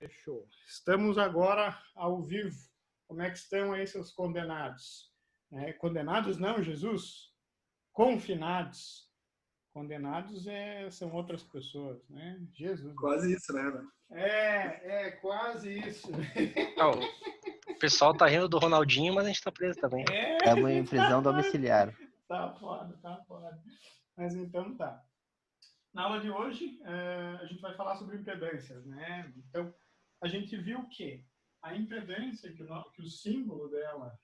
Fechou. Estamos agora ao vivo. Como é que estão aí seus condenados? Condenados não, Jesus? Confinados. Condenados são outras pessoas, né? Jesus. Quase isso, né? Quase isso. O pessoal tá rindo do Ronaldinho, mas a gente tá preso também. Estamos em prisão domiciliar. Tá foda. Mas então tá. Na aula de hoje, a gente vai falar sobre impedâncias, né? Então, a gente viu que a impedância, que o símbolo dela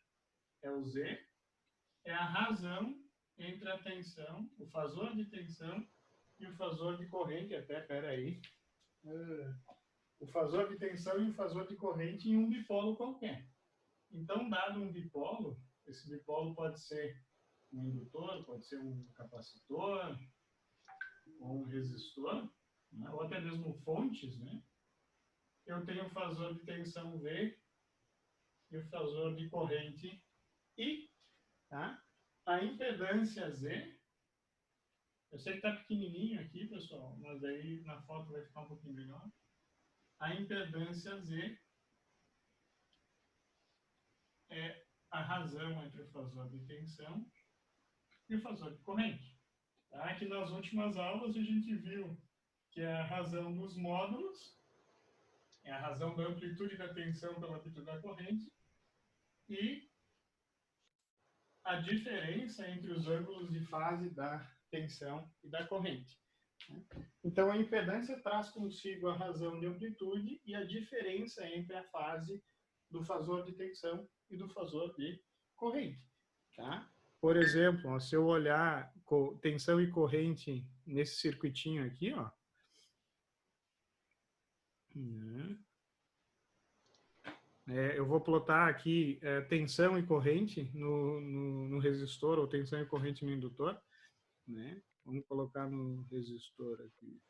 é o Z, é a razão entre a tensão, o fasor de tensão e o fasor de corrente. O fasor de tensão e o fasor de corrente em um dipolo qualquer. Então, dado um dipolo, esse dipolo pode ser um indutor, pode ser um capacitor, ou um resistor, né? Ou até mesmo fontes, né? Eu tenho o fasor de tensão V e o fasor de corrente I, tá? A impedância Z, eu sei que está pequenininho aqui, pessoal, mas aí na foto vai ficar um pouquinho melhor. A impedância Z é a razão entre o fasor de tensão e o fasor de corrente. Tá? Aqui nas últimas aulas a gente viu que é a razão dos módulos, é a razão da amplitude da tensão pela amplitude da corrente e a diferença entre os ângulos de fase da tensão e da corrente. Então a impedância traz consigo a razão de amplitude e a diferença entre a fase do fasor de tensão e do fasor de corrente. Tá? Por exemplo, se eu olhar tensão e corrente nesse circuitinho aqui, ó. Eu vou plotar aqui tensão e corrente no resistor, ou tensão e corrente no indutor. Né? Vamos colocar no resistor aqui.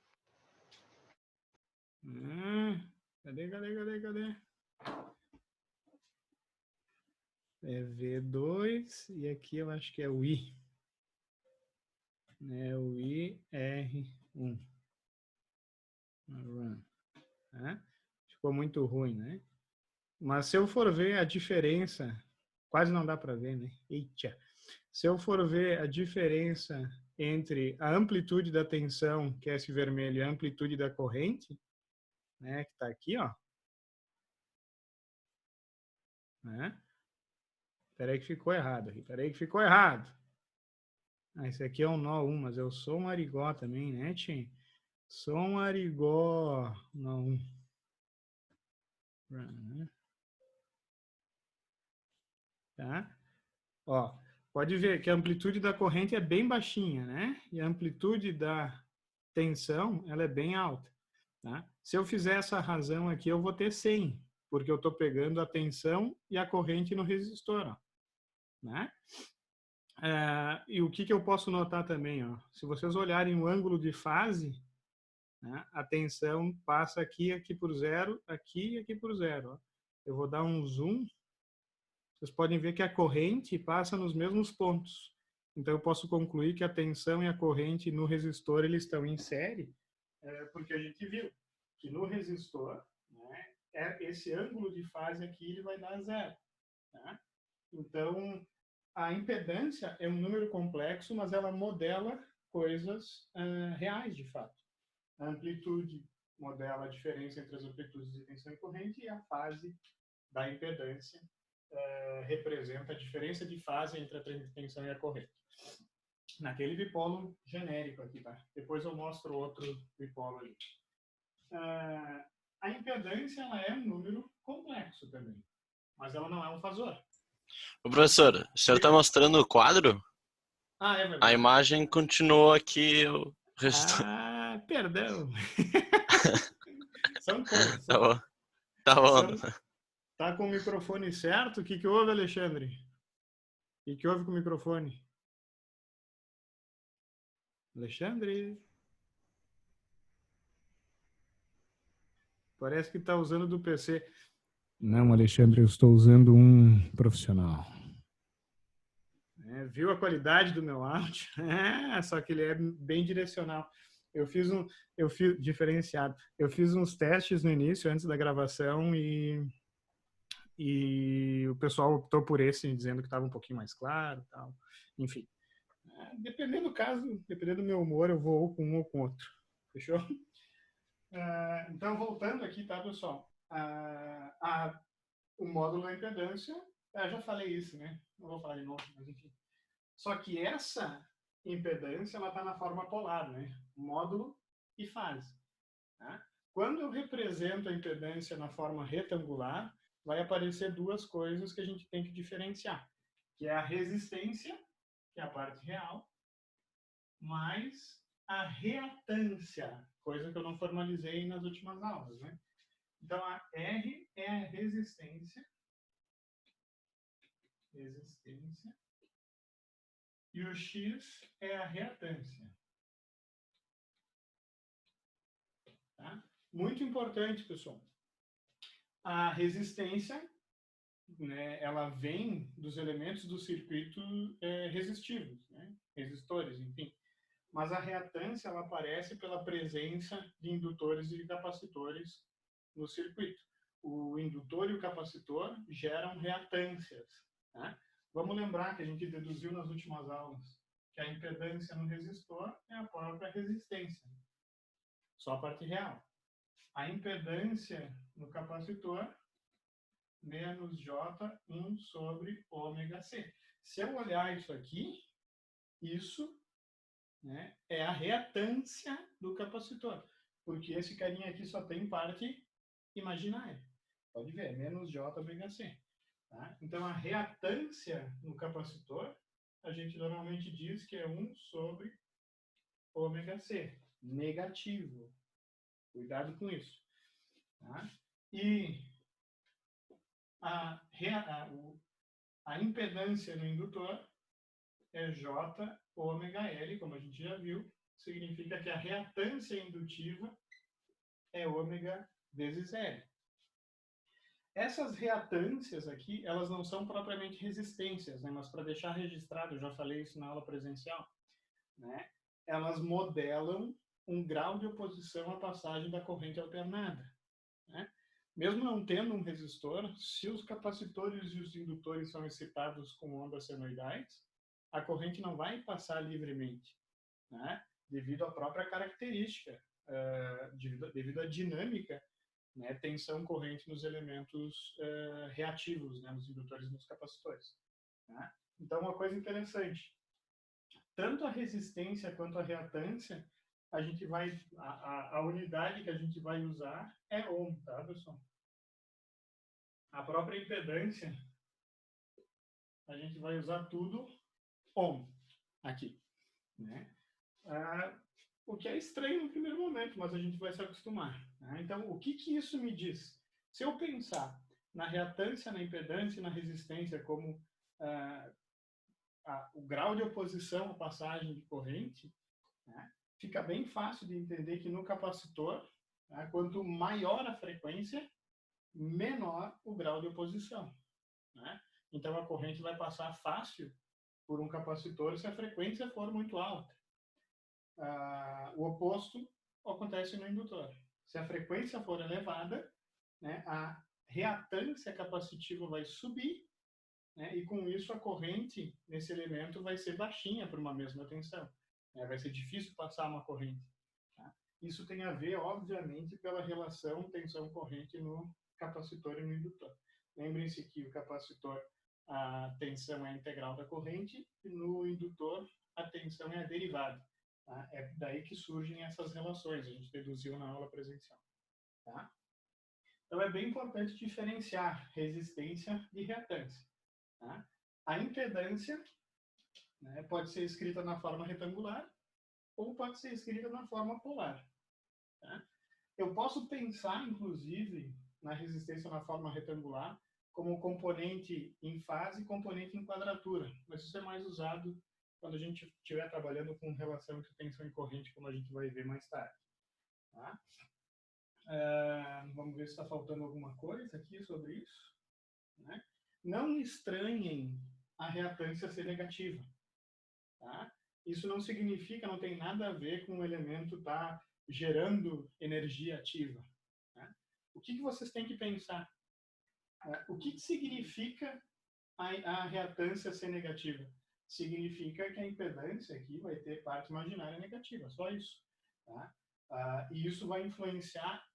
Cadê? É V2 e aqui eu acho que é o I. É o IR1. Ficou muito ruim, né? Mas se eu for ver a diferença, quase não dá para ver, né? Eita. Se eu for ver a diferença entre a amplitude da tensão, que é esse vermelho, e a amplitude da corrente, né, que está aqui, ó. Né? Peraí que ficou errado aqui. Esse aqui é um nó 1, mas eu sou um arigó também, né, Tim? Sou um arigó. Não. Tá? Ó, pode ver que a amplitude da corrente é bem baixinha, né? E a amplitude da tensão, ela é bem alta. Tá? Se eu fizer essa razão aqui, eu vou ter 100, porque eu estou pegando a tensão e a corrente no resistor. Ó. Né? E o que eu posso notar também? Ó? Se vocês olharem o ângulo de fase, né, a tensão passa aqui por zero, aqui e aqui por zero. Ó. Eu vou dar um zoom. Vocês podem ver que a corrente passa nos mesmos pontos. Então, eu posso concluir que a tensão e a corrente no resistor eles estão em série, porque a gente viu que no resistor, né, esse ângulo de fase aqui ele vai dar zero. Tá? Então, a impedância é um número complexo, mas ela modela coisas reais, de fato. A amplitude modela a diferença entre as amplitudes de tensão e corrente, e a fase da impedância representa a diferença de fase entre a tensão e a corrente. Naquele dipolo genérico aqui, tá? Depois eu mostro outro dipolo ali. A impedância ela é um número complexo também, mas ela não é um fasor. Ô, professor, o senhor está mostrando o quadro? É verdade. A imagem continuou aqui. Perdão. São coisas. Tá bom. Tá bom. Tá com o microfone certo? O que houve, Alexandre? O que houve com o microfone? Alexandre? Parece que está usando do PC. Não, Alexandre, eu estou usando um profissional. Viu a qualidade do meu áudio? Só que ele é bem direcional. Eu fiz diferenciado. Eu fiz uns testes no início, antes da gravação, e o pessoal optou por esse, dizendo que estava um pouquinho mais claro, tal. Enfim, dependendo do caso, dependendo do meu humor, eu vou ou com um ou com outro. Fechou? Então, voltando aqui, tá, pessoal? O módulo da impedância, eu já falei isso, né? Não vou falar de novo, mas enfim. Só que essa impedância, ela está na forma polar, né? Módulo e fase. Tá? Quando eu represento a impedância na forma retangular, vai aparecer duas coisas que a gente tem que diferenciar, que é a resistência, que é a parte real, mais a reatância, coisa que eu não formalizei nas últimas aulas, né? Então, a R é a resistência, e o X é a reatância. Tá? Muito importante, pessoal. A resistência, né, ela vem dos elementos do circuito resistivos, né? Resistores, enfim. Mas a reatância, ela aparece pela presença de indutores e de capacitores no circuito. O indutor e o capacitor geram reatâncias. Né? Vamos lembrar que a gente deduziu nas últimas aulas que a impedância no resistor é a própria resistência, só a parte real. A impedância no capacitor, menos J1 sobre ômega C. Se eu olhar isso aqui, isso, né, é a reatância do capacitor, porque esse carinha aqui só tem parte imaginária. Pode ver, menos J ômega C. Tá? Então, a reatância no capacitor, a gente normalmente diz que é 1 sobre ômega C, negativo. Cuidado com isso. Tá? E a impedância no indutor é J ômega L, como a gente já viu, significa que a reatância indutiva é ômega vezes L. Essas reatâncias aqui, elas não são propriamente resistências, né? Mas para deixar registrado, eu já falei isso na aula presencial, né? Elas modelam um grau de oposição à passagem da corrente alternada. Né? Mesmo não tendo um resistor, se os capacitores e os indutores são excitados com ondas senoidais, a corrente não vai passar livremente, né? Devido à própria característica, devido à dinâmica, né? Tensão corrente nos elementos reativos, né? Nos indutores e nos capacitores. Né? Então, uma coisa interessante, tanto a resistência quanto a reatância, a gente vai, a unidade que a gente vai usar é ohm, tá, pessoal? A própria impedância, a gente vai usar tudo ohm aqui, né? O que é estranho no primeiro momento, mas a gente vai se acostumar. Né? Então, o que que isso me diz? Se eu pensar na reatância, na impedância e na resistência como o grau de oposição à passagem de corrente, né? Fica bem fácil de entender que no capacitor, né, quanto maior a frequência, menor o grau de oposição. Né? Então, a corrente vai passar fácil por um capacitor se a frequência for muito alta. O oposto acontece no indutor. Se a frequência for elevada, né, a reatância capacitiva vai subir, né, e com isso a corrente nesse elemento vai ser baixinha por uma mesma tensão. Vai ser difícil passar uma corrente. Tá? Isso tem a ver, obviamente, pela relação tensão-corrente no capacitor e no indutor. Lembrem-se que o capacitor, a tensão é a integral da corrente, e no indutor, a tensão é a derivada. Tá? É daí que surgem essas relações, a gente deduziu na aula presencial. Tá? Então, é bem importante diferenciar resistência de reatância. Tá? A impedância, né, pode ser escrita na forma retangular ou pode ser escrita na forma polar. Tá? Eu posso pensar, inclusive, na resistência na forma retangular como componente em fase e componente em quadratura, mas isso é mais usado quando a gente estiver trabalhando com relação entre tensão e corrente, como a gente vai ver mais tarde. Tá? Vamos ver se está faltando alguma coisa aqui sobre isso. Né? Não estranhem a reatância ser negativa. Tá? isso não significa, não tem nada a ver com o elemento estar gerando energia ativa. Né? O que vocês têm que pensar? O que significa a reatância ser negativa? Significa que a impedância aqui vai ter parte imaginária negativa, só isso. Tá? E isso vai influenciar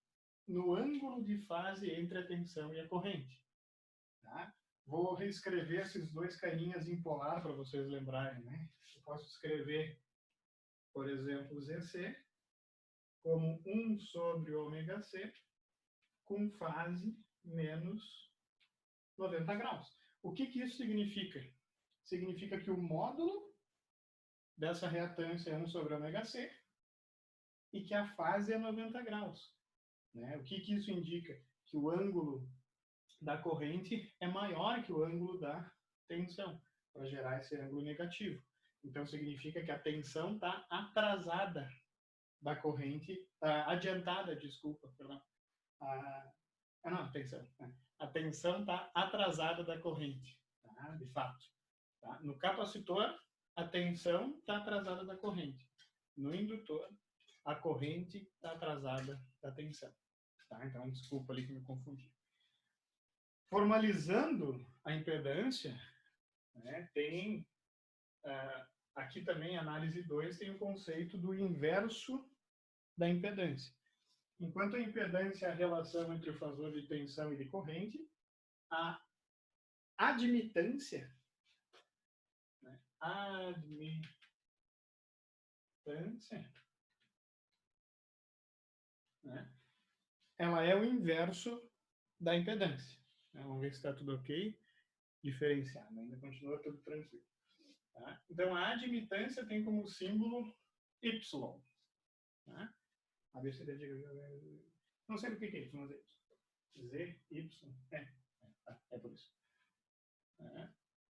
no ângulo de fase entre a tensão e a corrente. Tá? Vou reescrever esses dois carinhas em polar para vocês lembrarem. Né? Eu posso escrever, por exemplo, ZC como 1 sobre ômega C com fase menos 90 graus. O que isso significa? Significa que o módulo dessa reatância é 1 sobre ômega C e que a fase é 90 graus. Né? O que isso indica? Que o ângulo da corrente é maior que o ângulo da tensão, para gerar esse ângulo negativo. Então, significa que a tensão está atrasada da corrente, adiantada, desculpa, perdão. A tensão está atrasada da corrente, tá? De fato. Tá? No capacitor, a tensão está atrasada da corrente. No indutor, a corrente está atrasada da tensão. Tá? Então, desculpa ali que me confundi. Formalizando a impedância, né, tem, aqui também, análise 2, tem o conceito do inverso da impedância. Enquanto a impedância é a relação entre o fasor de tensão e de corrente, a admitância, né, né, ela é o inverso da impedância. Vamos ver se está tudo ok. Diferenciado, ainda continua tudo tranquilo. Tá? Então, a admitância tem como símbolo Y. Tá? Não sei o que é isso, mas é isso. Z, Y. É por isso.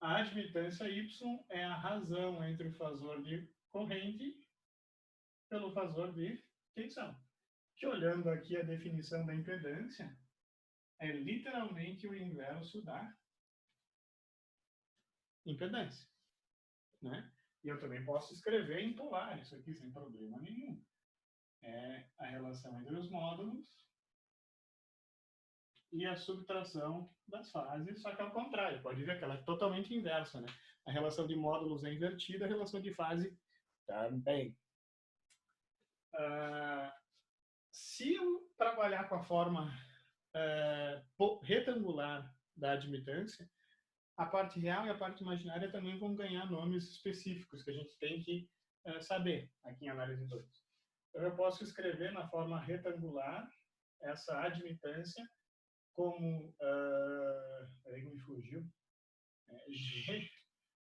A admitância Y é a razão entre o fasor de corrente pelo fasor de tensão. Que, olhando aqui a definição da impedância, é literalmente o inverso da impedância. Né? E eu também posso escrever em polar isso aqui sem problema nenhum. É a relação entre os módulos e a subtração das fases, só que ao contrário. Pode ver que ela é totalmente inversa. Né? A relação de módulos é invertida, a relação de fase também. Se eu trabalhar com a forma retangular da admitância, a parte real e a parte imaginária também vão ganhar nomes específicos que a gente tem que saber aqui em análise 2. Então, eu posso escrever na forma retangular essa admitância como... Peraí que me fugiu. G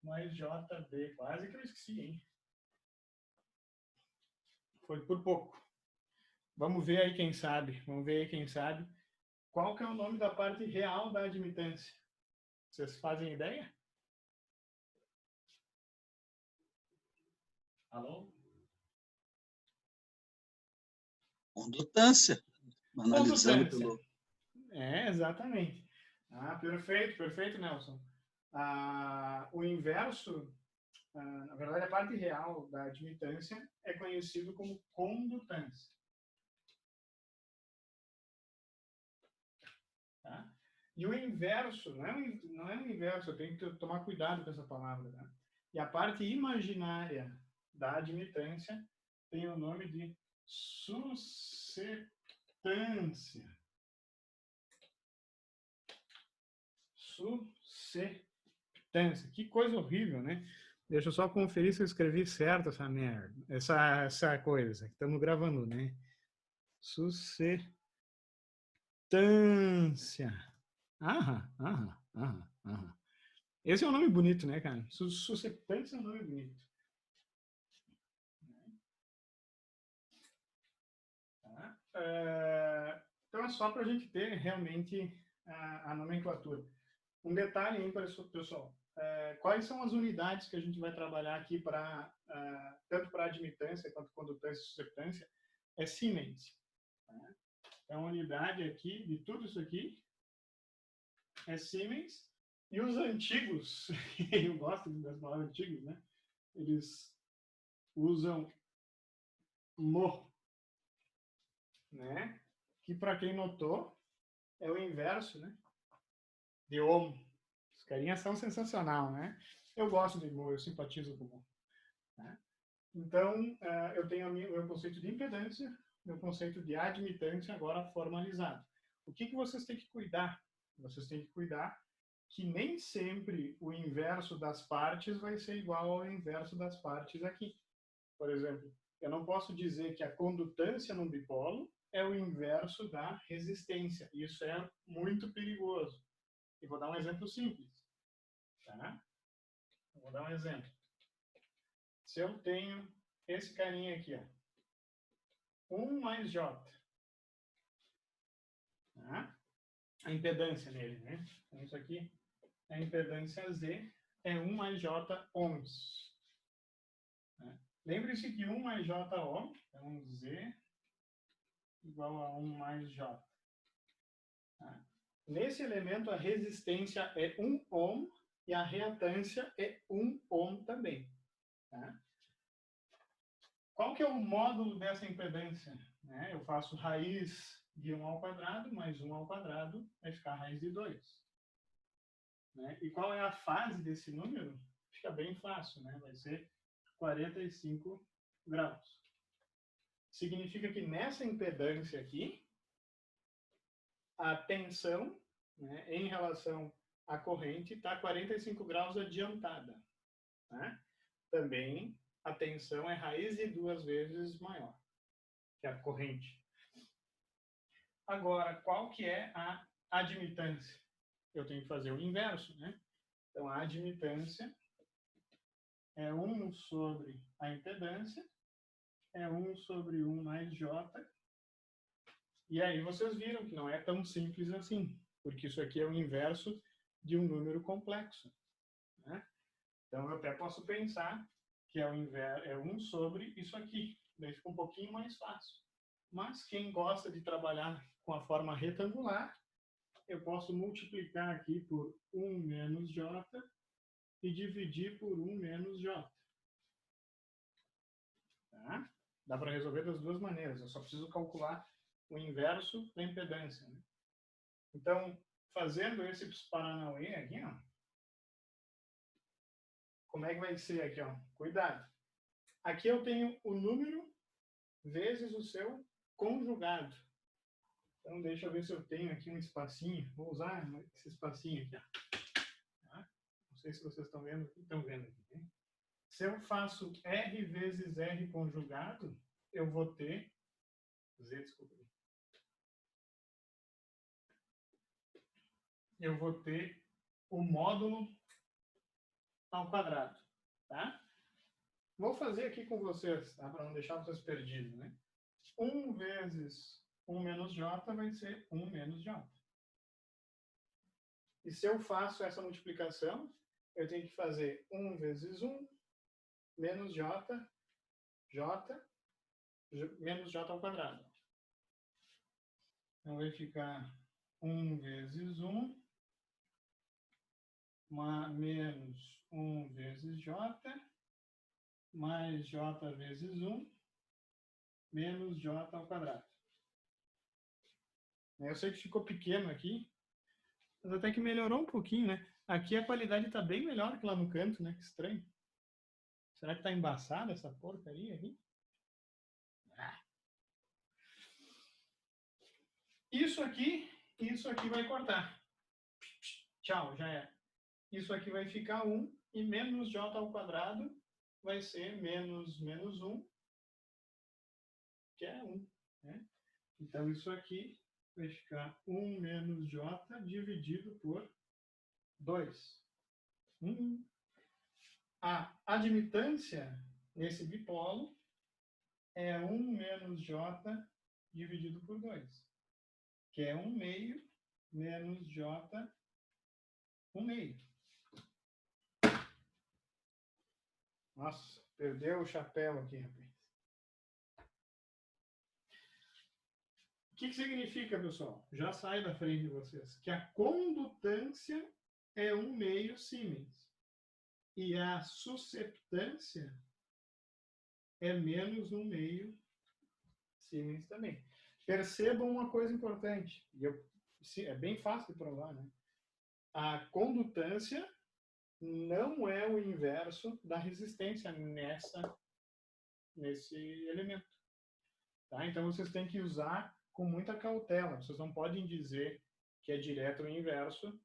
mais JB. Quase que eu esqueci, hein? Foi por pouco. Vamos ver aí quem sabe. Vamos ver aí quem sabe. Qual que é o nome da parte real da admitância? Vocês fazem ideia? Alô? Condutância. Analisando Condutância. pelo... Exatamente. Perfeito, Nelson. O inverso, na verdade, a parte real da admitância é conhecido como condutância. Tá? E o inverso, não é o inverso, eu tenho que tomar cuidado com essa palavra. Tá? E a parte imaginária da admitância tem o nome de susceptância. Susceptância. Que coisa horrível, né? Deixa eu só conferir se eu escrevi certo essa merda. Essa coisa que estamos gravando, né? Susceptância. Esse é um nome bonito, né, cara? Susceptância é um nome bonito. Tá? Então é só para a gente ter realmente a nomenclatura. Um detalhe aí, pessoal. Quais são as unidades que a gente vai trabalhar aqui para tanto para admitância quanto condutância e susceptância? É Siemens. Tá? Então, a unidade aqui de tudo isso aqui é Siemens. E os antigos, eu gosto das palavras antigas, né? Eles usam mo, né? Que para quem notou é o inverso, né? De om. Os carinhas são sensacional, né? Eu gosto de mo, eu simpatizo com mo. Né? Então, eu tenho o meu conceito de impedância, meu conceito de admitância agora formalizado. O que vocês têm que cuidar? Vocês têm que cuidar que nem sempre o inverso das partes vai ser igual ao inverso das partes aqui. Por exemplo, eu não posso dizer que a condutância num dipolo é o inverso da resistência. Isso é muito perigoso. E vou dar um exemplo simples. Tá? Vou dar um exemplo. Se eu tenho esse carinha aqui, ó, 1 mais J, tá? A impedância nele, né? Então, isso aqui, a impedância Z é 1 mais J ohms. Né? Lembre-se que 1 mais J ohm é um Z igual a 1 mais J. Tá? Nesse elemento, a resistência é 1 ohm e a reatância é 1 ohm também. Tá? Qual que é o módulo dessa impedância? Né? Eu faço raiz de 1 ao quadrado mais 1 ao quadrado vai ficar raiz de 2. Né? E qual é a fase desse número? Fica bem fácil, né? Vai ser 45 graus. Significa que nessa impedância aqui, a tensão, né, em relação à corrente está 45 graus adiantada. Né? Também a tensão é raiz de 2 vezes maior que a corrente. Agora, qual que é a admitância? Eu tenho que fazer o inverso, né? Então, a admitância é 1 sobre a impedância, é 1 sobre 1 mais J. E aí vocês viram que não é tão simples assim, porque isso aqui é o inverso de um número complexo. Né? Então, eu até posso pensar que é 1 sobre isso aqui. Daí fica um pouquinho mais fácil. Mas quem gosta de trabalhar com a forma retangular, eu posso multiplicar aqui por 1 menos J e dividir por 1 menos J. Tá? Dá para resolver das duas maneiras. Eu só preciso calcular o inverso da impedância. Né? Então, fazendo esse paranauê aqui, ó, como é que vai ser aqui? Ó? Cuidado. Aqui eu tenho o número vezes o seu conjugado. Então, deixa eu ver se eu tenho aqui um espacinho. Vou usar esse espacinho aqui. Ó. Tá? Não sei se vocês estão vendo aqui. Né? Se eu faço R vezes R conjugado, eu vou ter... Eu vou ter o módulo ao quadrado. Tá? Vou fazer aqui com vocês, tá? Para não deixar vocês perdidos. Né? 1 vezes 1 menos J vai ser 1 menos J. E se eu faço essa multiplicação, eu tenho que fazer 1 vezes 1 menos J, J, menos J ao quadrado. Então vai ficar 1 vezes 1 menos 1 vezes J, mais J vezes 1, menos J ao quadrado. Eu sei que ficou pequeno aqui, mas até que melhorou um pouquinho, né? Aqui a qualidade está bem melhor que lá no canto, né? Que estranho. Será que está embaçada essa porcaria aqui? Ah. Isso aqui vai cortar. Tchau, já é. Isso aqui vai ficar 1 e menos J ao quadrado vai ser menos 1, que é 1. Né? Então, isso aqui vai ficar 1 menos J dividido por 2. A admitância nesse bipolo é 1 menos J dividido por 2, que é 1 meio menos J 1 meio. Nossa, perdeu o chapéu aqui, rapaz. O que significa, pessoal? Já sai da frente de vocês. Que a condutância é 1 meio Siemens. E a susceptância é menos 1/2 Siemens também. Percebam uma coisa importante, é bem fácil de provar, né? A condutância não é o inverso da resistência nesse elemento. Tá? Então, vocês têm que usar com muita cautela. Vocês não podem dizer que é direto ou inverso,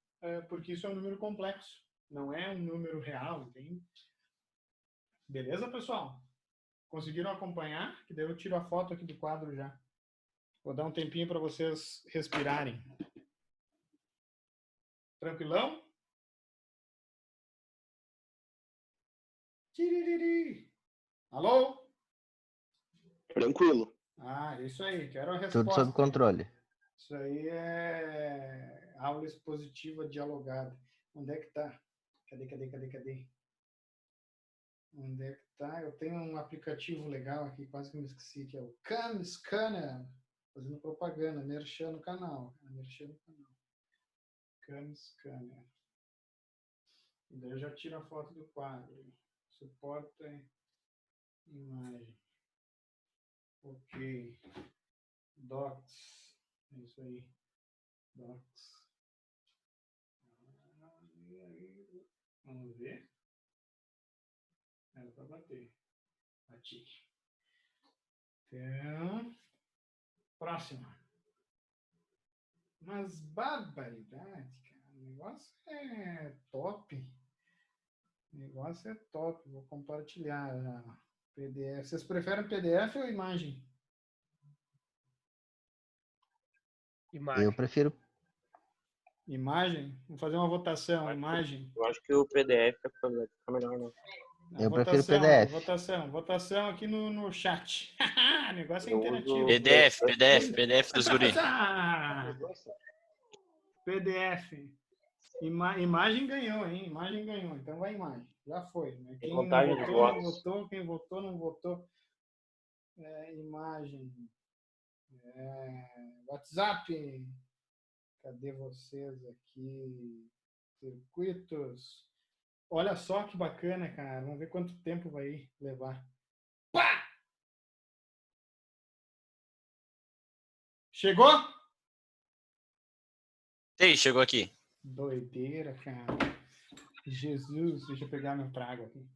porque isso é um número complexo. Não é um número real, entende? Beleza, pessoal? Conseguiram acompanhar? Que daí eu tiro a foto aqui do quadro já. Vou dar um tempinho para vocês respirarem. Tranquilão? Tiririri. Alô? Tranquilo. Isso aí. Quero a resposta. Tudo sob controle. Isso aí é aula expositiva dialogada. Onde é que tá? Cadê? Onde é que tá? Eu tenho um aplicativo legal aqui, quase que me esqueci, que é o Cam Scanner. Fazendo propaganda, merchan no canal. Cam Scanner. E daí eu já tiro a foto do quadro. Suporta imagem. Ok. Docs. É isso aí. Docs. Vamos ver. Era para bater. Bati. Então, próxima. Mas barbaridade, cara. O negócio é top. Vou compartilhar a PDF. Vocês preferem PDF ou imagem? Eu prefiro. Imagem? Vamos fazer uma votação. Imagem. Eu acho que o PDF fica melhor, né? Eu prefiro PDF. Votação aqui no chat. O negócio é Eu interativo. uso- PDF dos guri. PDF. Imagem ganhou, hein? Imagem ganhou. Então vai imagem. Já foi. Né? Quem contagem de votou, não votos. votou. Quem votou, não votou. Imagem. WhatsApp. Cadê vocês aqui? Circuitos. Olha só que bacana, cara. Vamos ver quanto tempo vai levar. Pá! Chegou? Ei, chegou aqui. Doideira, cara. Jesus, deixa eu pegar meu trago aqui.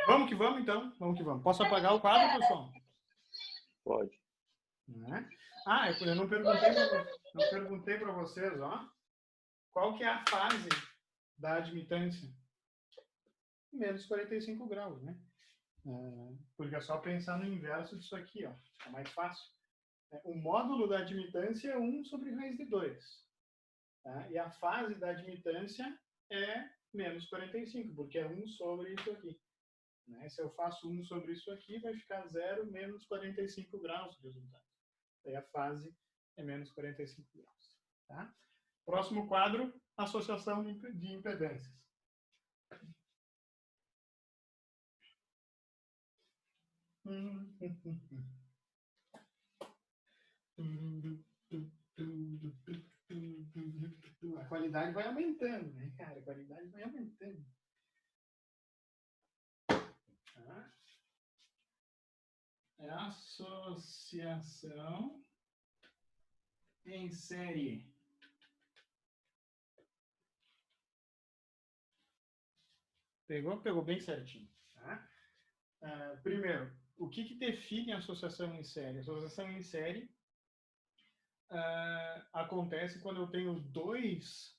Vamos que vamos, então. Vamos que vamos. Posso apagar o quadro, pessoal? Pode. Eu não perguntei para vocês, ó. Qual que é a fase da admitância? Menos 45 graus, né? Porque é só pensar no inverso disso aqui, ó. É mais fácil. O módulo da admitância é 1 sobre raiz de 2. Tá? E a fase da admitância é menos 45, porque é 1 sobre isso aqui. Né? Se eu faço 1 sobre isso aqui, vai ficar 0 menos 45 graus o resultado. Aí a fase é menos 45 graus. Tá? Próximo quadro, associação de impedâncias. A qualidade vai aumentando, né, cara? A qualidade vai aumentando. Tá? É associação em série. Pegou bem certinho. Tá? Primeiro, o que define a associação em série? A associação em série acontece quando eu tenho dois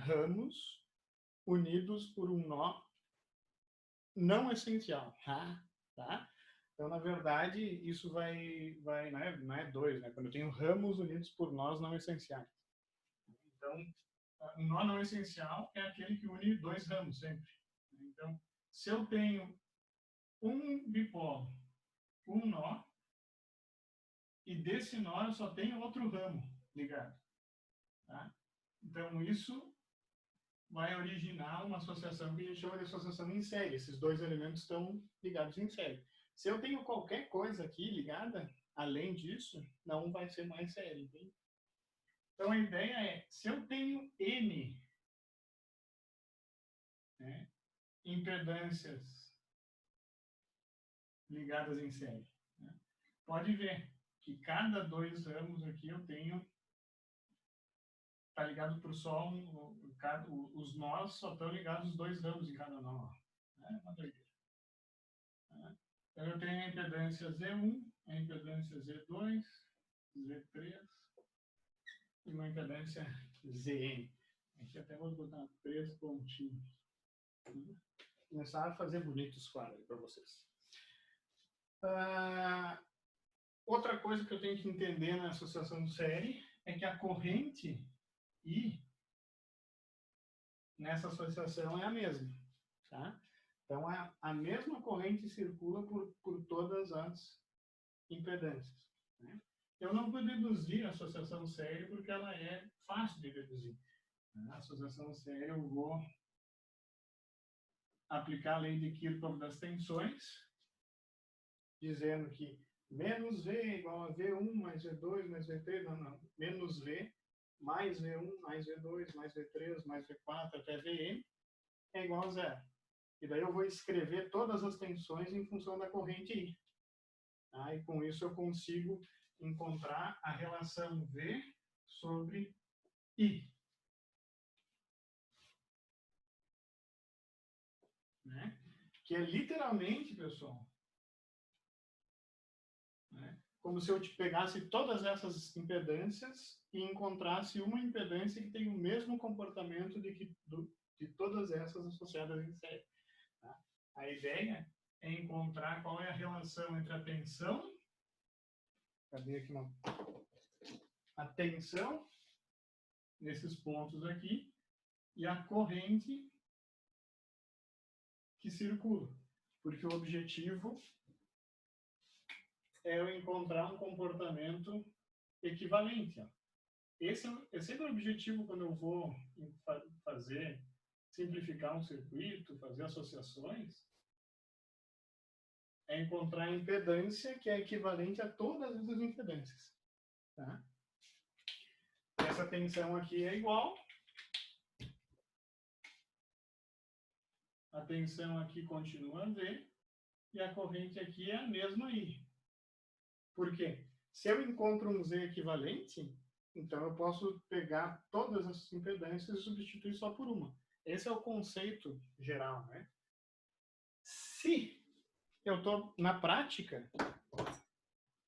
ramos unidos por um nó não essencial. Tá? Então, na verdade, isso vai não é dois, né? Quando eu tenho ramos unidos por nós não essenciais. Então, um nó não essencial é aquele que une dois ramos sempre. Então, se eu tenho um bipolo, um nó, e desse nó eu só tenho outro ramo ligado. Tá? Então, isso vai originar uma associação que a gente chama de associação em série. Esses dois elementos estão ligados em série. Se eu tenho qualquer coisa aqui ligada, além disso, não vai ser mais série. Entende? Então, a ideia é, se eu tenho N né, impedâncias ligadas em série. Né? Pode ver que cada 2 ramos aqui eu tenho, está ligado por só os nós só estão ligados os 2 ramos em cada nó. É uma doideira. Né? Então eu tenho a impedância Z1, a impedância Z2, Z3 e uma impedância ZN. Aqui até vou botar 3 pontinhos. Começar a fazer bonitos quadros para vocês. Outra coisa que eu tenho que entender na associação de série é que a corrente I nessa associação é a mesma. Tá? Então, a mesma corrente circula por todas as impedâncias. Né? Eu não vou deduzir a associação série porque ela é fácil de deduzir. A associação série eu vou aplicar a lei de Kirchhoff das tensões, dizendo que menos V é igual a V1 mais V2 mais V3, não, menos V mais V1 mais V2 mais V3 mais V4 até Vn é igual a 0. E daí eu vou escrever todas as tensões em função da corrente I. Tá? E com isso eu consigo encontrar a relação V sobre I. Né? Que é literalmente, pessoal, né? Como se eu te pegasse todas essas impedâncias e encontrasse uma impedância que tem o mesmo comportamento de todas essas associadas em série. Tá? A ideia é encontrar qual é a relação entre a tensão, cadê aqui a tensão nesses pontos aqui e a corrente que circula, porque o objetivo é eu encontrar um comportamento equivalente. Ó. Esse é sempre o objetivo quando eu vou simplificar um circuito, fazer associações, é encontrar a impedância que é equivalente a todas essas impedâncias. Tá? Essa tensão aqui é igual. A tensão aqui continua V e a corrente aqui é a mesma I. Por quê? Se eu encontro um Z equivalente, então eu posso pegar todas as impedâncias e substituir só por uma. Esse é o conceito geral, né? Se eu estou na prática,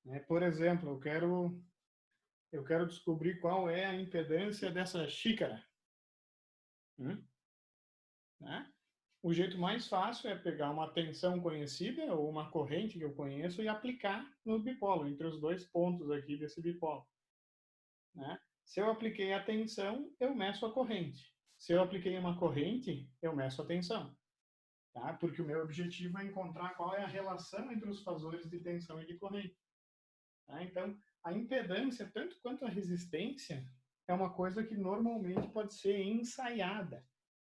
né, por exemplo, eu quero descobrir qual é a impedância dessa xícara. Né? O jeito mais fácil é pegar uma tensão conhecida ou uma corrente que eu conheço e aplicar no bipolo, entre os 2 pontos aqui desse bipolo. Né? Se eu apliquei a tensão, eu meço a corrente. Se eu apliquei uma corrente, eu meço a tensão. Tá? Porque o meu objetivo é encontrar qual é a relação entre os fasores de tensão e de corrente. Tá? Então, a impedância, tanto quanto a resistência, é uma coisa que normalmente pode ser ensaiada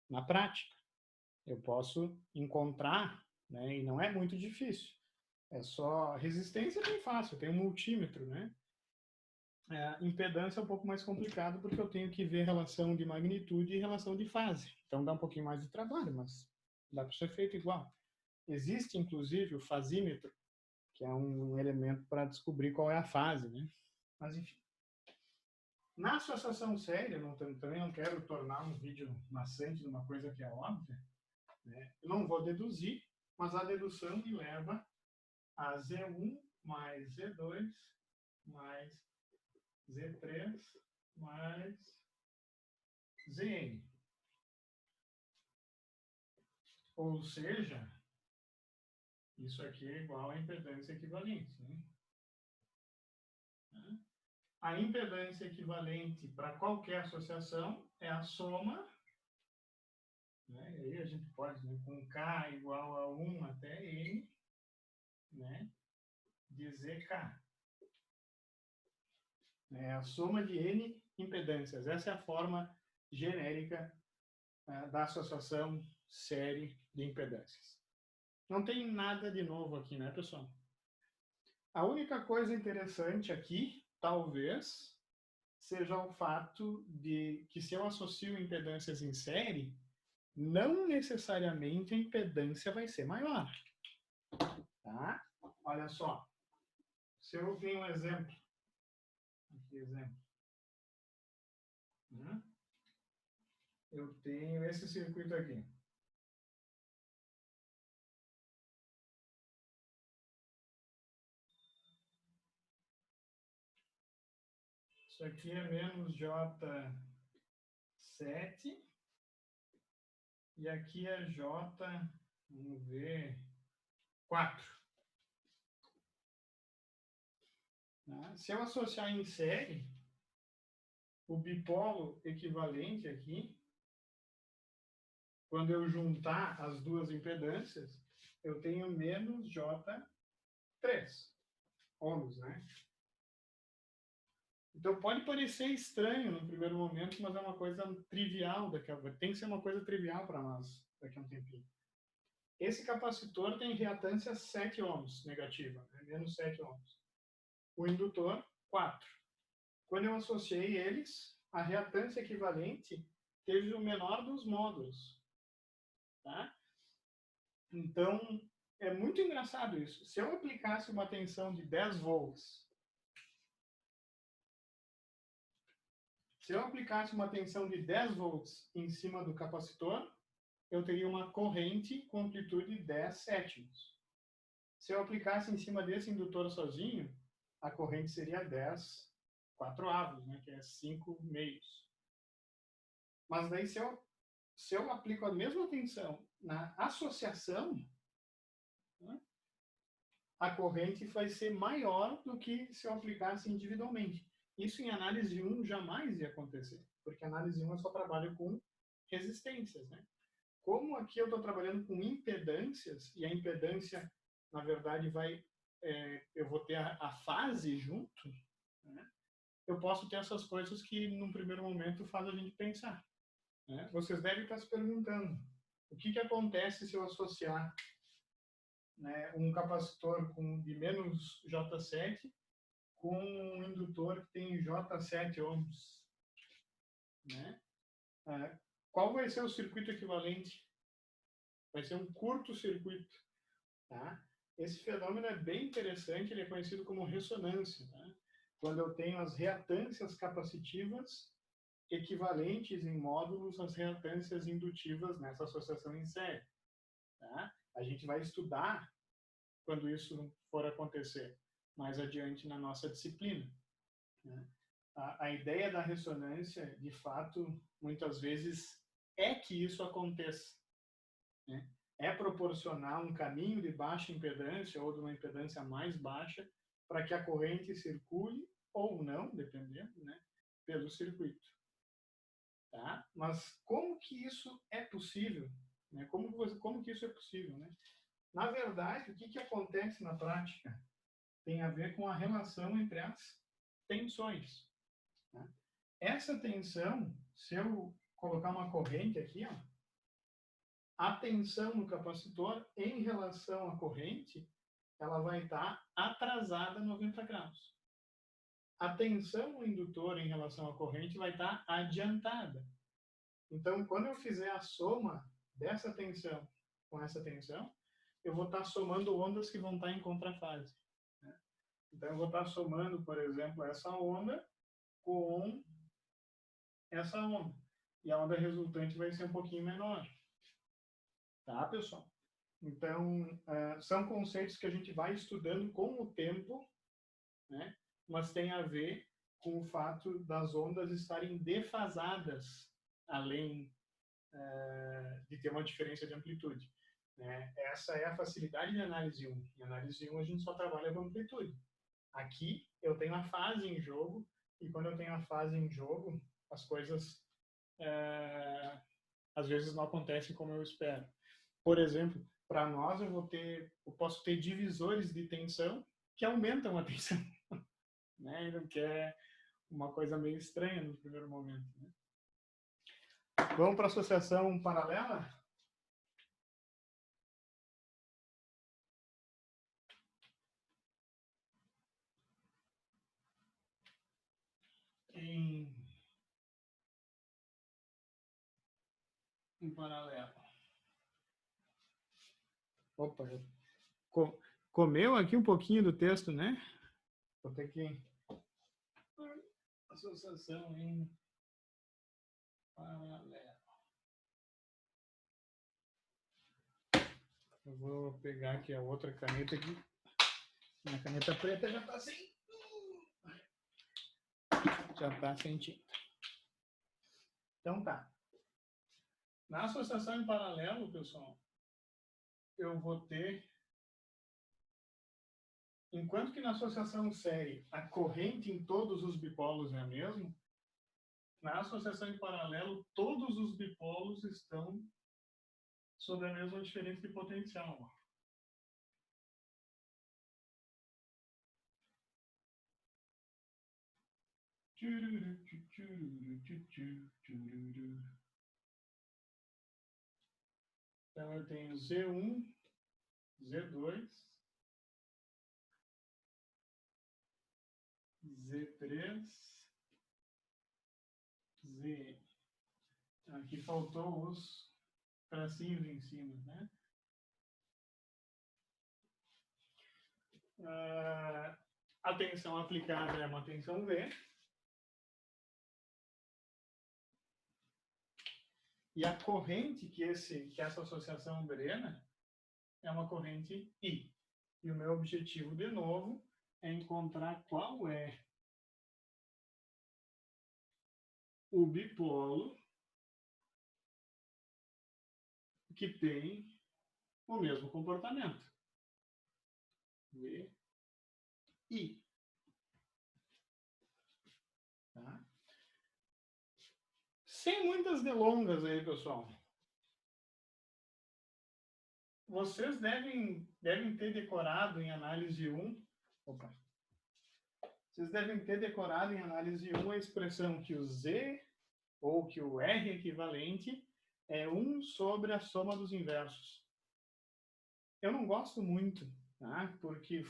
na prática. Eu posso encontrar, né, e não é muito difícil. É só resistência é bem fácil, tem um multímetro, né? Impedância é um pouco mais complicado porque eu tenho que ver relação de magnitude e relação de fase. Então dá um pouquinho mais de trabalho, mas dá para ser feito igual. Existe inclusive o fasímetro, que é um elemento para descobrir qual é a fase, né? Mas enfim. Na associação séria, também não quero tornar um vídeo maçante de uma coisa que é óbvia. Né? Eu não vou deduzir, mas a dedução me leva a Z1 mais Z2 mais Z3 mais Zn. Ou seja, isso aqui é igual a impedância equivalente. Né? A impedância equivalente para qualquer associação é a soma. Né? E aí a gente pode, né, com K igual a 1 até N, né, dizer K. É a soma de N impedâncias. Essa é a forma genérica da associação série de impedâncias. Não tem nada de novo aqui, né, pessoal? A única coisa interessante aqui, talvez, seja o fato de que se eu associo impedâncias em série, não necessariamente a impedância vai ser maior. Tá? Olha só. Se eu tenho um exemplo. Aqui, exemplo. Eu tenho esse circuito aqui. Isso aqui é menos J7. E aqui é J, vamos ver, 4. Tá? Se eu associar em série, o bipolo equivalente aqui, quando eu juntar as duas impedâncias, eu tenho menos J3 ohms, né? Então pode parecer estranho no primeiro momento, mas é uma coisa trivial tem que ser uma coisa trivial para nós daqui a um tempinho. Esse capacitor tem reatância 7 ohms negativa, né? Menos 7 ohms. O indutor, 4. Quando eu associei eles, a reatância equivalente teve o menor dos módulos. Tá? Então, é muito engraçado isso. Se eu aplicasse uma tensão de 10 volts, em cima do capacitor, eu teria uma corrente com amplitude 10 sétimos. Se eu aplicasse em cima desse indutor sozinho, a corrente seria 10 quatroavos, né, que é 5 meios. Mas daí, se eu aplico a mesma tensão na associação, né, a corrente vai ser maior do que se eu aplicasse individualmente. Isso em análise 1 jamais ia acontecer, porque análise 1 eu só trabalho com resistências, né? Como aqui eu estou trabalhando com impedâncias, e a impedância, na verdade, eu vou ter a fase junto, né? Eu posso ter essas coisas que, num primeiro momento, faz a gente pensar. Né? Vocês devem estar se perguntando, o que acontece se eu associar, né, um capacitor de menos J7 com um indutor que tem J7 ohms? Né? Qual vai ser o circuito equivalente? Vai ser um curto-circuito. Tá? Esse fenômeno é bem interessante, ele é conhecido como ressonância. Tá? Quando eu tenho as reatâncias capacitivas equivalentes em módulos às reatâncias indutivas nessa associação em série. Tá? A gente vai estudar quando isso for acontecer mais adiante na nossa disciplina. Né? A ideia da ressonância, de fato, muitas vezes é que isso aconteça. Né? É proporcionar um caminho de baixa impedância ou de uma impedância mais baixa para que a corrente circule ou não, dependendo, né, pelo circuito. Tá? Mas como que isso é possível? Né? Como que isso é possível? Né? Na verdade, o que acontece na prática tem a ver com a relação entre as tensões. Tá? Essa tensão, se eu colocar uma corrente aqui, ó, a tensão no capacitor em relação à corrente, ela vai estar atrasada 90 graus. A tensão no indutor em relação à corrente vai estar adiantada. Então, quando eu fizer a soma dessa tensão com essa tensão, eu vou estar somando ondas que vão estar em contrafase. Né? Então, eu vou estar somando, por exemplo, essa onda com essa onda. E a onda resultante vai ser um pouquinho menor. Tá, pessoal? Então, são conceitos que a gente vai estudando com o tempo, né? Mas tem a ver com o fato das ondas estarem defasadas, além de ter uma diferença de amplitude. Né? Essa é a facilidade de análise 1. Em análise 1, a gente só trabalha com amplitude. Aqui, eu tenho a fase em jogo, e quando eu tenho a fase em jogo, as coisas às vezes não acontecem como eu espero. Por exemplo, para nós eu posso ter divisores de tensão que aumentam a tensão, né? Que é uma coisa meio estranha no primeiro momento. Né? Vamos para a associação paralela? em paralelo. Opa, comeu aqui um pouquinho do texto, né? Vou ter que... Associação em paralelo. Eu vou pegar aqui a outra caneta aqui. Minha caneta preta já está sem... Já está sem tinta. Então tá. Na associação em paralelo, pessoal, eu vou ter... Enquanto que na associação série a corrente em todos os bipolos é a mesma, na associação em paralelo todos os bipolos estão sob a mesma diferença de potencial. Então eu tenho Z1, Z2, Z3, Z. Aqui faltou os tracinhos em cima, né? A tensão aplicada é uma tensão V. E a corrente que essa associação drena é uma corrente I. E o meu objetivo, de novo, é encontrar qual é o bipolo que tem o mesmo comportamento. V, I. Tá? Sem muitas delongas aí, pessoal. Vocês devem ter decorado em análise 1. Opa. Vocês devem ter decorado em análise 1 a expressão que o Z ou que o R equivalente é 1 sobre a soma dos inversos. Eu não gosto muito, tá? Porque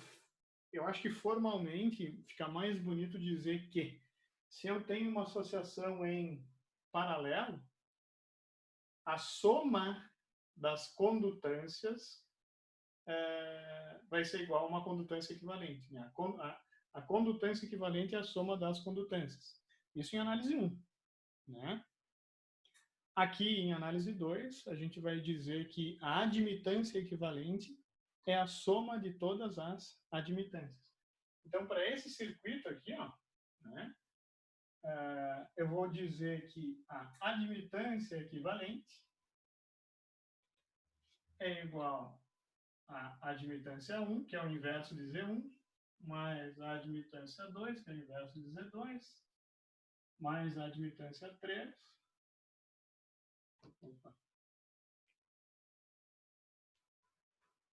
eu acho que formalmente fica mais bonito dizer que se eu tenho uma associação em paralelo, a soma das condutâncias vai ser igual a uma condutância equivalente. Né? A condutância equivalente é a soma das condutâncias. Isso em análise 1. Né? Aqui, em análise 2, a gente vai dizer que a admitância equivalente é a soma de todas as admitâncias. Então, para esse circuito aqui, ó, né, eu vou dizer que a admitância equivalente é igual à admitância 1, que é o inverso de Z1, mais a admitância 2, que é o inverso de Z2, mais a admitância 3. Opa.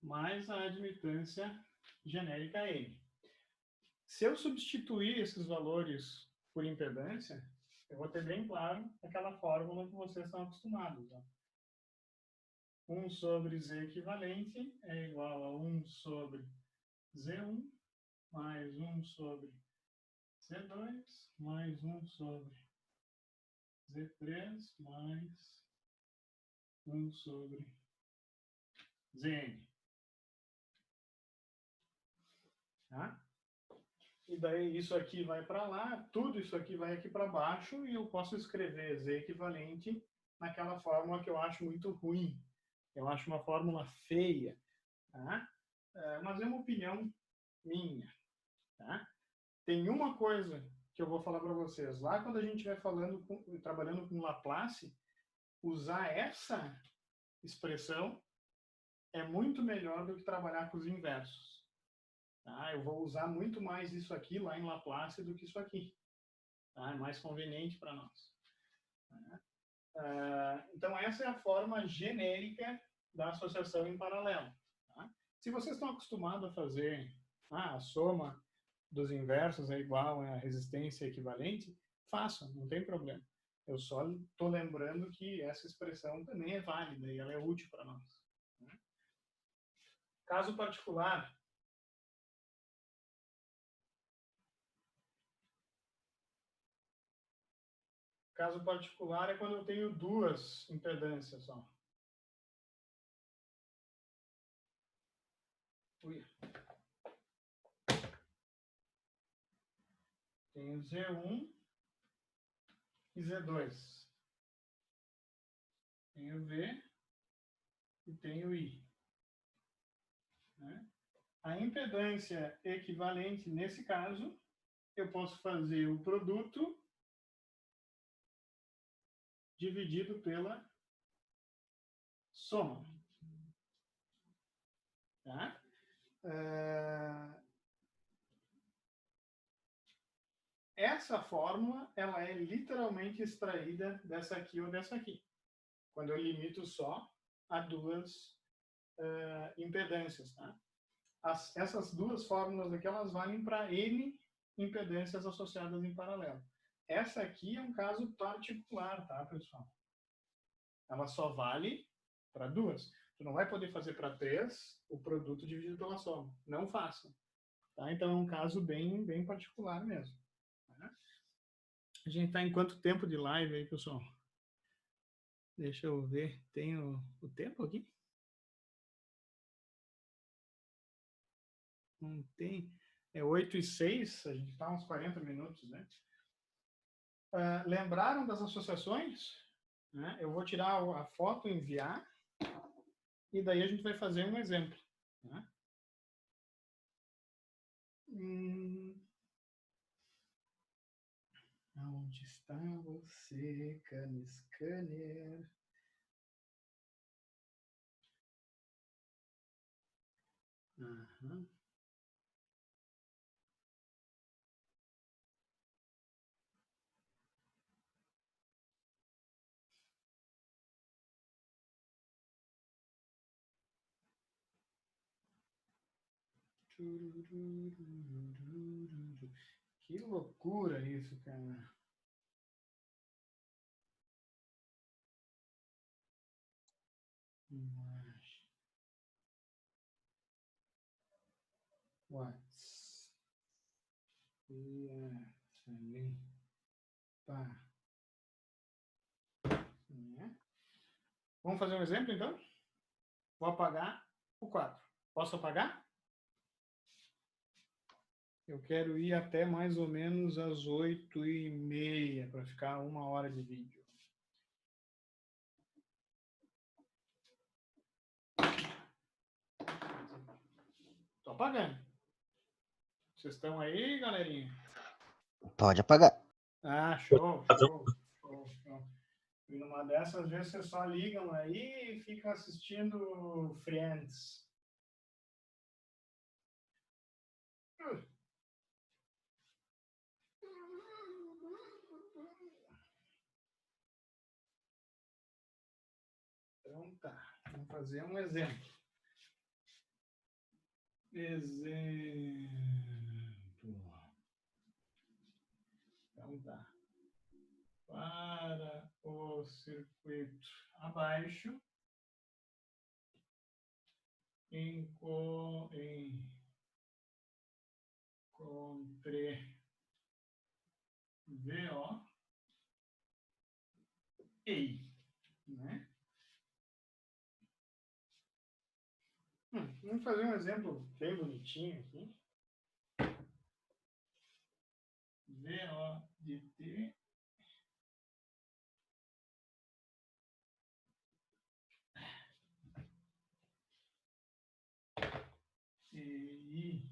Mais a admitância genérica N. Se eu substituir esses valores por impedância, eu vou ter bem claro aquela fórmula que vocês estão acostumados. Ó. 1 sobre Z equivalente é igual a 1 sobre Z1, mais 1 sobre Z2, mais 1 sobre Z3, mais 1 sobre Zn. Tá? E daí isso aqui vai para lá, tudo isso aqui vai aqui para baixo e eu posso escrever Z equivalente naquela fórmula que eu acho muito ruim. Eu acho uma fórmula feia. Tá? Mas é uma opinião minha. Tá? Tem uma coisa que eu vou falar para vocês. Lá quando a gente vai trabalhando com Laplace, usar essa expressão é muito melhor do que trabalhar com os inversos. Tá? Eu vou usar muito mais isso aqui lá em Laplace do que isso aqui. Tá? É mais conveniente para nós. Tá? Então, essa é a forma genérica da associação em paralelo. Tá? Se vocês estão acostumados a fazer a soma dos inversos é igual à resistência equivalente, façam, não tem problema. Eu só estou lembrando que essa expressão também é válida e ela é útil para nós. Tá? Caso particular, Caso particular é quando eu tenho duas impedâncias só. Ui. Tenho Z1 e Z2. Tenho V e tenho I. Né? A impedância equivalente, nesse caso, eu posso fazer o produto dividido pela soma. Tá? Essa fórmula, ela é literalmente extraída dessa aqui ou dessa aqui. Quando eu limito só a duas impedâncias. Tá? Essas duas fórmulas aqui, elas valem para N impedâncias associadas em paralelo. Essa aqui é um caso particular, tá, pessoal? Ela só vale para duas. Tu não vai poder fazer para três o produto dividido pela soma. Não faça. Tá? Então é um caso bem, bem particular mesmo. Tá? A gente está em quanto tempo de live aí, pessoal? Deixa eu ver. Tem o tempo aqui? Não tem. É 8:06, a gente está uns 40 minutos, né? Lembraram das associações? Né? Eu vou tirar a foto, enviar, e daí a gente vai fazer um exemplo. Né? Onde está você, Scanner? Aham. Que loucura isso, cara. What's Vamos fazer um exemplo, então? Vou apagar o 4. Posso apagar? Eu quero ir até mais ou menos às 8:30 para ficar 1 hora de vídeo. Estou apagando. Vocês estão aí, galerinha? Pode apagar. Ah, show, show, show, show. E numa dessas, às vezes, vocês só ligam aí e ficam assistindo Friends. Então tá, vamos fazer um exemplo. Então tá. Para o circuito abaixo, encontrei VO e I, né? Vamos fazer um exemplo bem bonitinho aqui. VO de T e I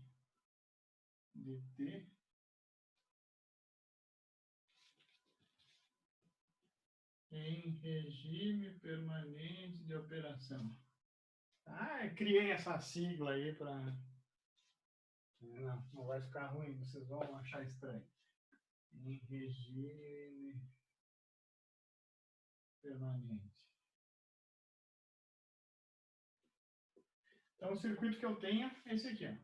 de T em regime permanente de operação. Ah, eu criei essa sigla aí para... Não vai ficar ruim, vocês vão achar estranho. Em regime permanente. Então, o circuito que eu tenho é esse aqui. Ó.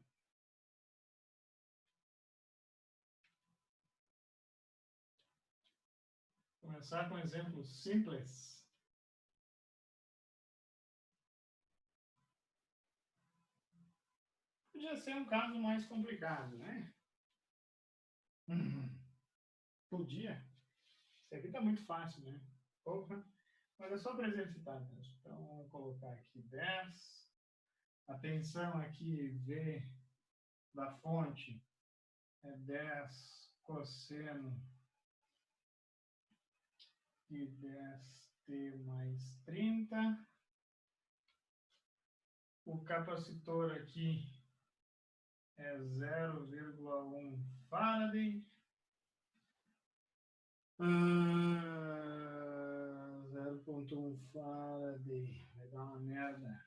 Começar com um exemplo simples. Podia ser um caso mais complicado, né? Podia. Esse aqui está muito fácil, né? Porra. Mas é só para exercitar mesmo. Então, vamos colocar aqui 10. A tensão aqui, V da fonte, é 10 cosseno de 10t mais 30. O capacitor aqui é 0,1 Faraday. 0,1 Faraday. Vai dar uma merda.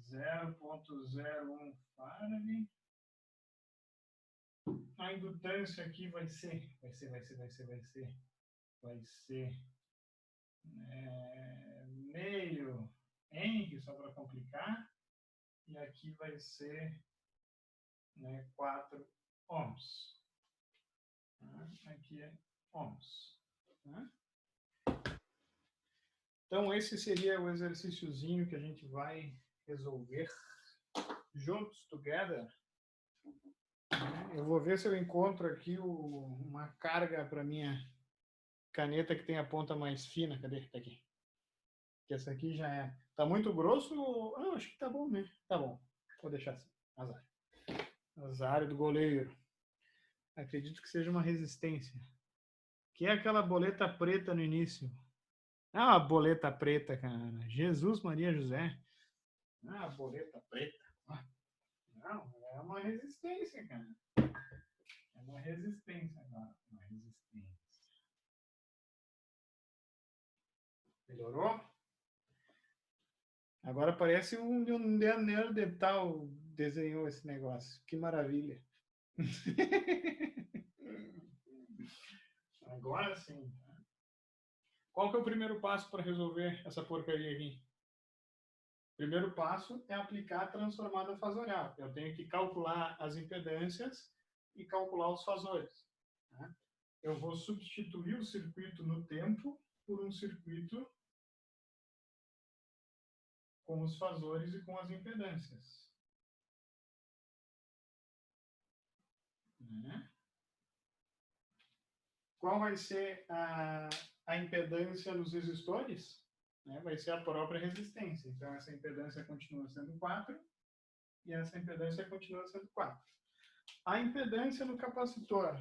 0,01 Faraday. A indutância aqui vai ser meio Henry, só para complicar. E aqui vai ser 4 ohms. Aqui é ohms. Então, esse seria o exercíciozinho que a gente vai resolver juntos, together. Eu vou ver se eu encontro aqui uma carga para minha caneta que tem a ponta mais fina. Cadê? Tá aqui. Que essa aqui já é. Tá muito grosso? Ah, acho que tá bom, né? Tá bom. Vou deixar assim. Azar. Azar do goleiro. Acredito que seja uma resistência. Que é aquela boleta preta no início. Ah, uma boleta preta, cara. Jesus, Maria, José. Ah, boleta preta. Não, é uma resistência, cara. É uma resistência agora. Uma resistência. Melhorou? Agora parece um Neandertal desenhou esse negócio. Que maravilha. Agora sim. Qual que é o primeiro passo para resolver essa porcaria aqui? O primeiro passo é aplicar a transformada fasorial. Eu tenho que calcular as impedâncias e calcular os fasores. Tá? Eu vou substituir o circuito no tempo por um circuito com os fasores e com as impedâncias. Qual vai ser a impedância nos resistores? Vai ser a própria resistência. Então, essa impedância continua sendo 4 e essa impedância continua sendo 4. A impedância no capacitor.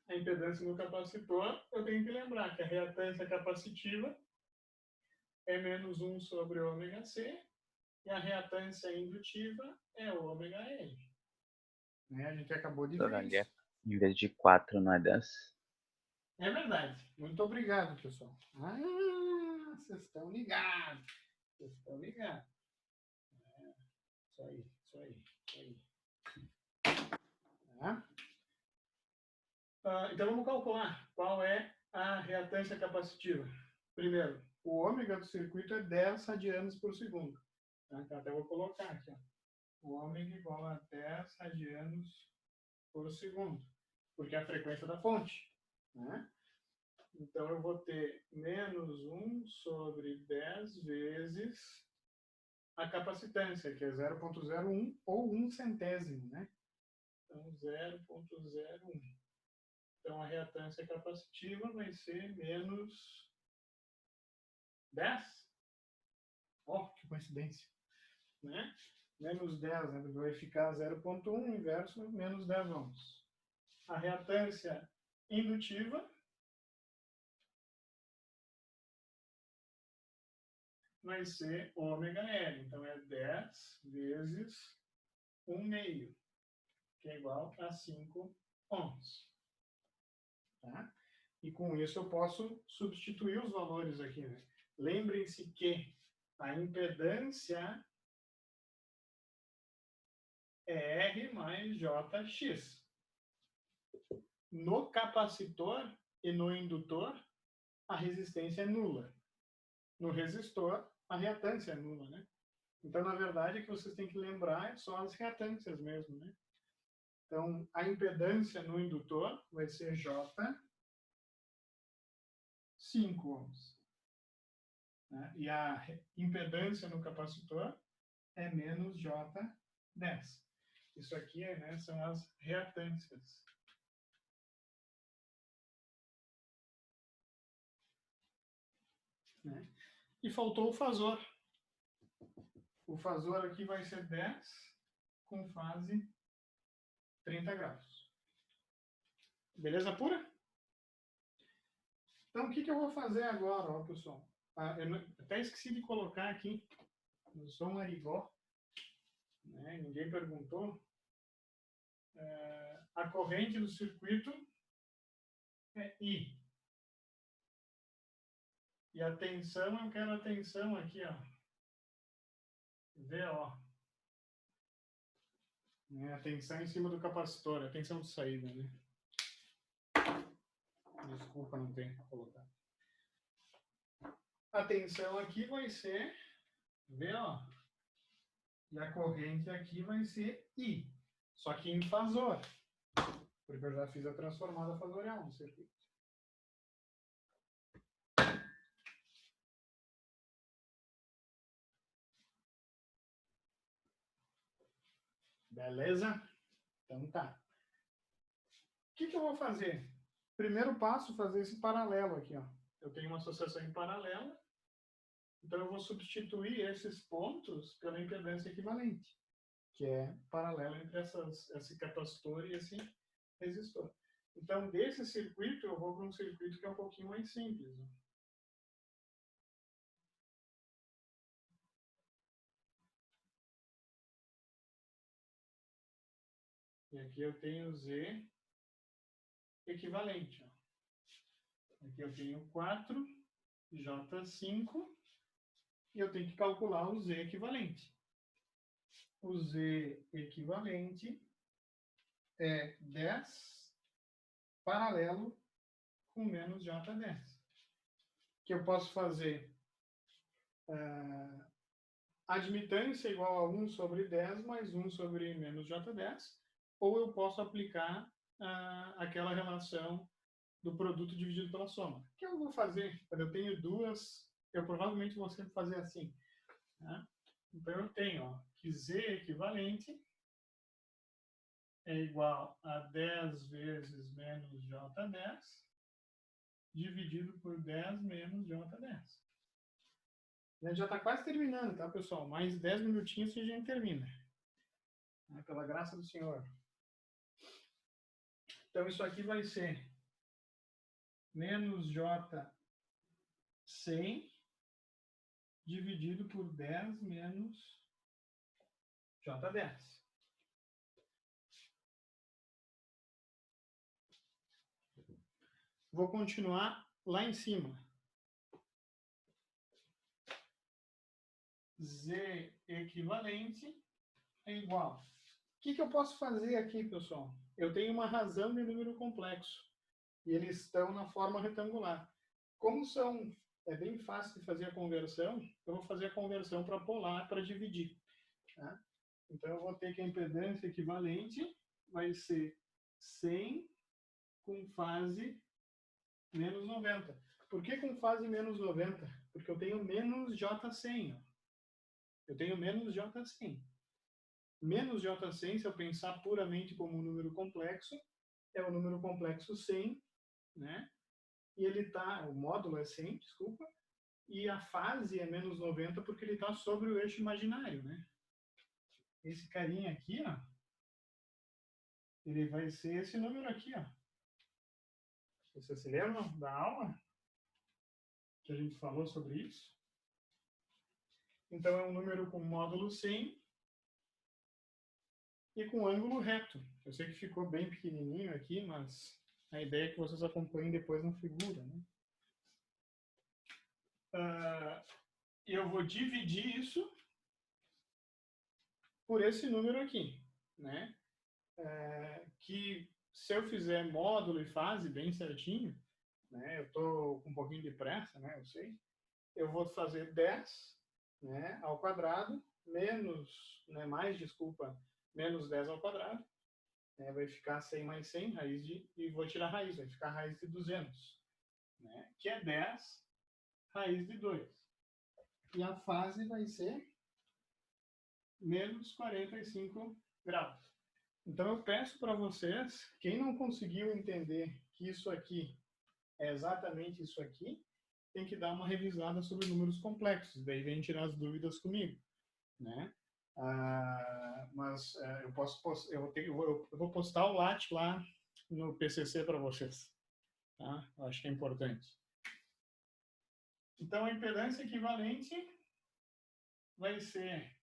A impedância no capacitor, eu tenho que lembrar que a reatância capacitiva é menos 1 sobre ômega C e a reatância indutiva é o ômega L. A gente acabou de ver isso. Em vez de 4, não é 10? É verdade. Muito obrigado, pessoal. Ah, vocês estão ligados. Vocês estão ligados. Isso aí, isso aí, isso aí. Tá? Então vamos calcular qual é a reatância capacitiva. Primeiro, o ômega do circuito é 10 radianos por segundo. Tá? Então até vou colocar aqui. Ó. O ômega igual a 10 radianos por segundo. Porque é a frequência da fonte. Né? Então eu vou ter menos 1 sobre 10 vezes a capacitância, que é 0,01 ou 1 centésimo, né? Então 0,01. Então a reatância capacitiva vai ser menos 10. Oh, que coincidência. Né? Menos 10, né? Vai ficar 0,1 inverso menos 10 ohms. A reatância indutiva vai ser ômega L. Então, é 10 vezes 1/2, que é igual a 5 ohms. Tá? E com isso eu posso substituir os valores aqui. Né? Lembrem-se que a impedância é R mais JX. No capacitor e no indutor, a resistência é nula. No resistor, a reatância é nula, né? Então, na verdade, o que vocês têm que lembrar é só as reatâncias mesmo, né? Então, a impedância no indutor vai ser J 5 ohms. Né? E a impedância no capacitor é menos J 10. Isso aqui, né, são as reatâncias. né? E faltou o fasor. O fasor aqui vai ser 10 com fase 30 graus. Beleza pura? Então, o que eu vou fazer agora, ó, pessoal? Eu até esqueci de colocar aqui. Eu sou um arigó, né? Ninguém perguntou. A corrente do circuito é I. E a tensão, eu quero a tensão aqui, ó. VO. A tensão em cima do capacitor, a tensão de saída, né? Desculpa não ter colocado. A tensão aqui vai ser VO. E a corrente aqui vai ser I. Só que em fasor. Porque eu já fiz a transformada fasorial no circuito. Beleza? Então tá. O que eu vou fazer? Primeiro passo, fazer esse paralelo aqui, ó. Eu tenho uma associação em paralela, então eu vou substituir esses pontos pela impedância equivalente, que é paralela entre esse capacitor e esse resistor. Então, desse circuito, eu vou para um circuito que é um pouquinho mais simples, ó. E aqui eu tenho Z equivalente, ó. Aqui eu tenho 4, J5, e eu tenho que calcular o Z equivalente. O Z equivalente é 10 paralelo com menos J10. Que eu posso fazer admitância igual a 1 sobre 10 mais 1 sobre menos J10, ou eu posso aplicar aquela relação do produto dividido pela soma. O que eu vou fazer? Quando eu tenho duas, eu provavelmente vou sempre fazer assim, né? Então eu tenho, ó, que Z equivalente é igual a 10 vezes menos J10 dividido por 10 menos J10. A gente já está quase terminando, tá, pessoal? Mais 10 minutinhos e a gente termina. Pela graça do Senhor. Então isso aqui vai ser menos J100 dividido por 10 menos J10. Vou continuar lá em cima. Z equivalente é igual. O que eu posso fazer aqui, pessoal? Eu tenho uma razão de número complexo. E eles estão na forma retangular. Como é bem fácil de fazer a conversão, eu vou fazer a conversão para polar, para dividir. Tá? Então, eu vou ter que a impedância equivalente vai ser 100 com fase menos 90. Por que com fase menos 90? Porque eu tenho menos J100. Ó. Eu tenho menos J100. Menos J100, se eu pensar puramente como um número complexo, é o número complexo 100, né? E ele tá, o módulo é 100, desculpa, e a fase é menos 90 porque ele está sobre o eixo imaginário, né? Esse carinha aqui, ó, ele vai ser esse número aqui, ó. Vocês se lembram da aula que a gente falou sobre isso? Então é um número com módulo 100 e com ângulo reto. Eu sei que ficou bem pequenininho aqui, mas a ideia é que vocês acompanhem depois na figura, né? E eu vou dividir isso por esse número aqui, né? Que se eu fizer módulo e fase bem certinho, né? Eu estou com um pouquinho de pressa, né? Eu sei. Eu vou fazer 10, né, ao quadrado, menos, né, menos 10 ao quadrado. Vai ficar 100 mais 100, e vou tirar a raiz, vai ficar a raiz de 200, né, que é 10 raiz de 2. E a fase vai ser menos 45 graus. Então eu peço para vocês, quem não conseguiu entender que isso aqui é exatamente isso aqui, tem que dar uma revisada sobre números complexos. Daí vem tirar as dúvidas comigo, né? Mas eu vou postar o LAT lá no PCC para vocês, tá? Eu acho que é importante. Então, a impedância equivalente vai ser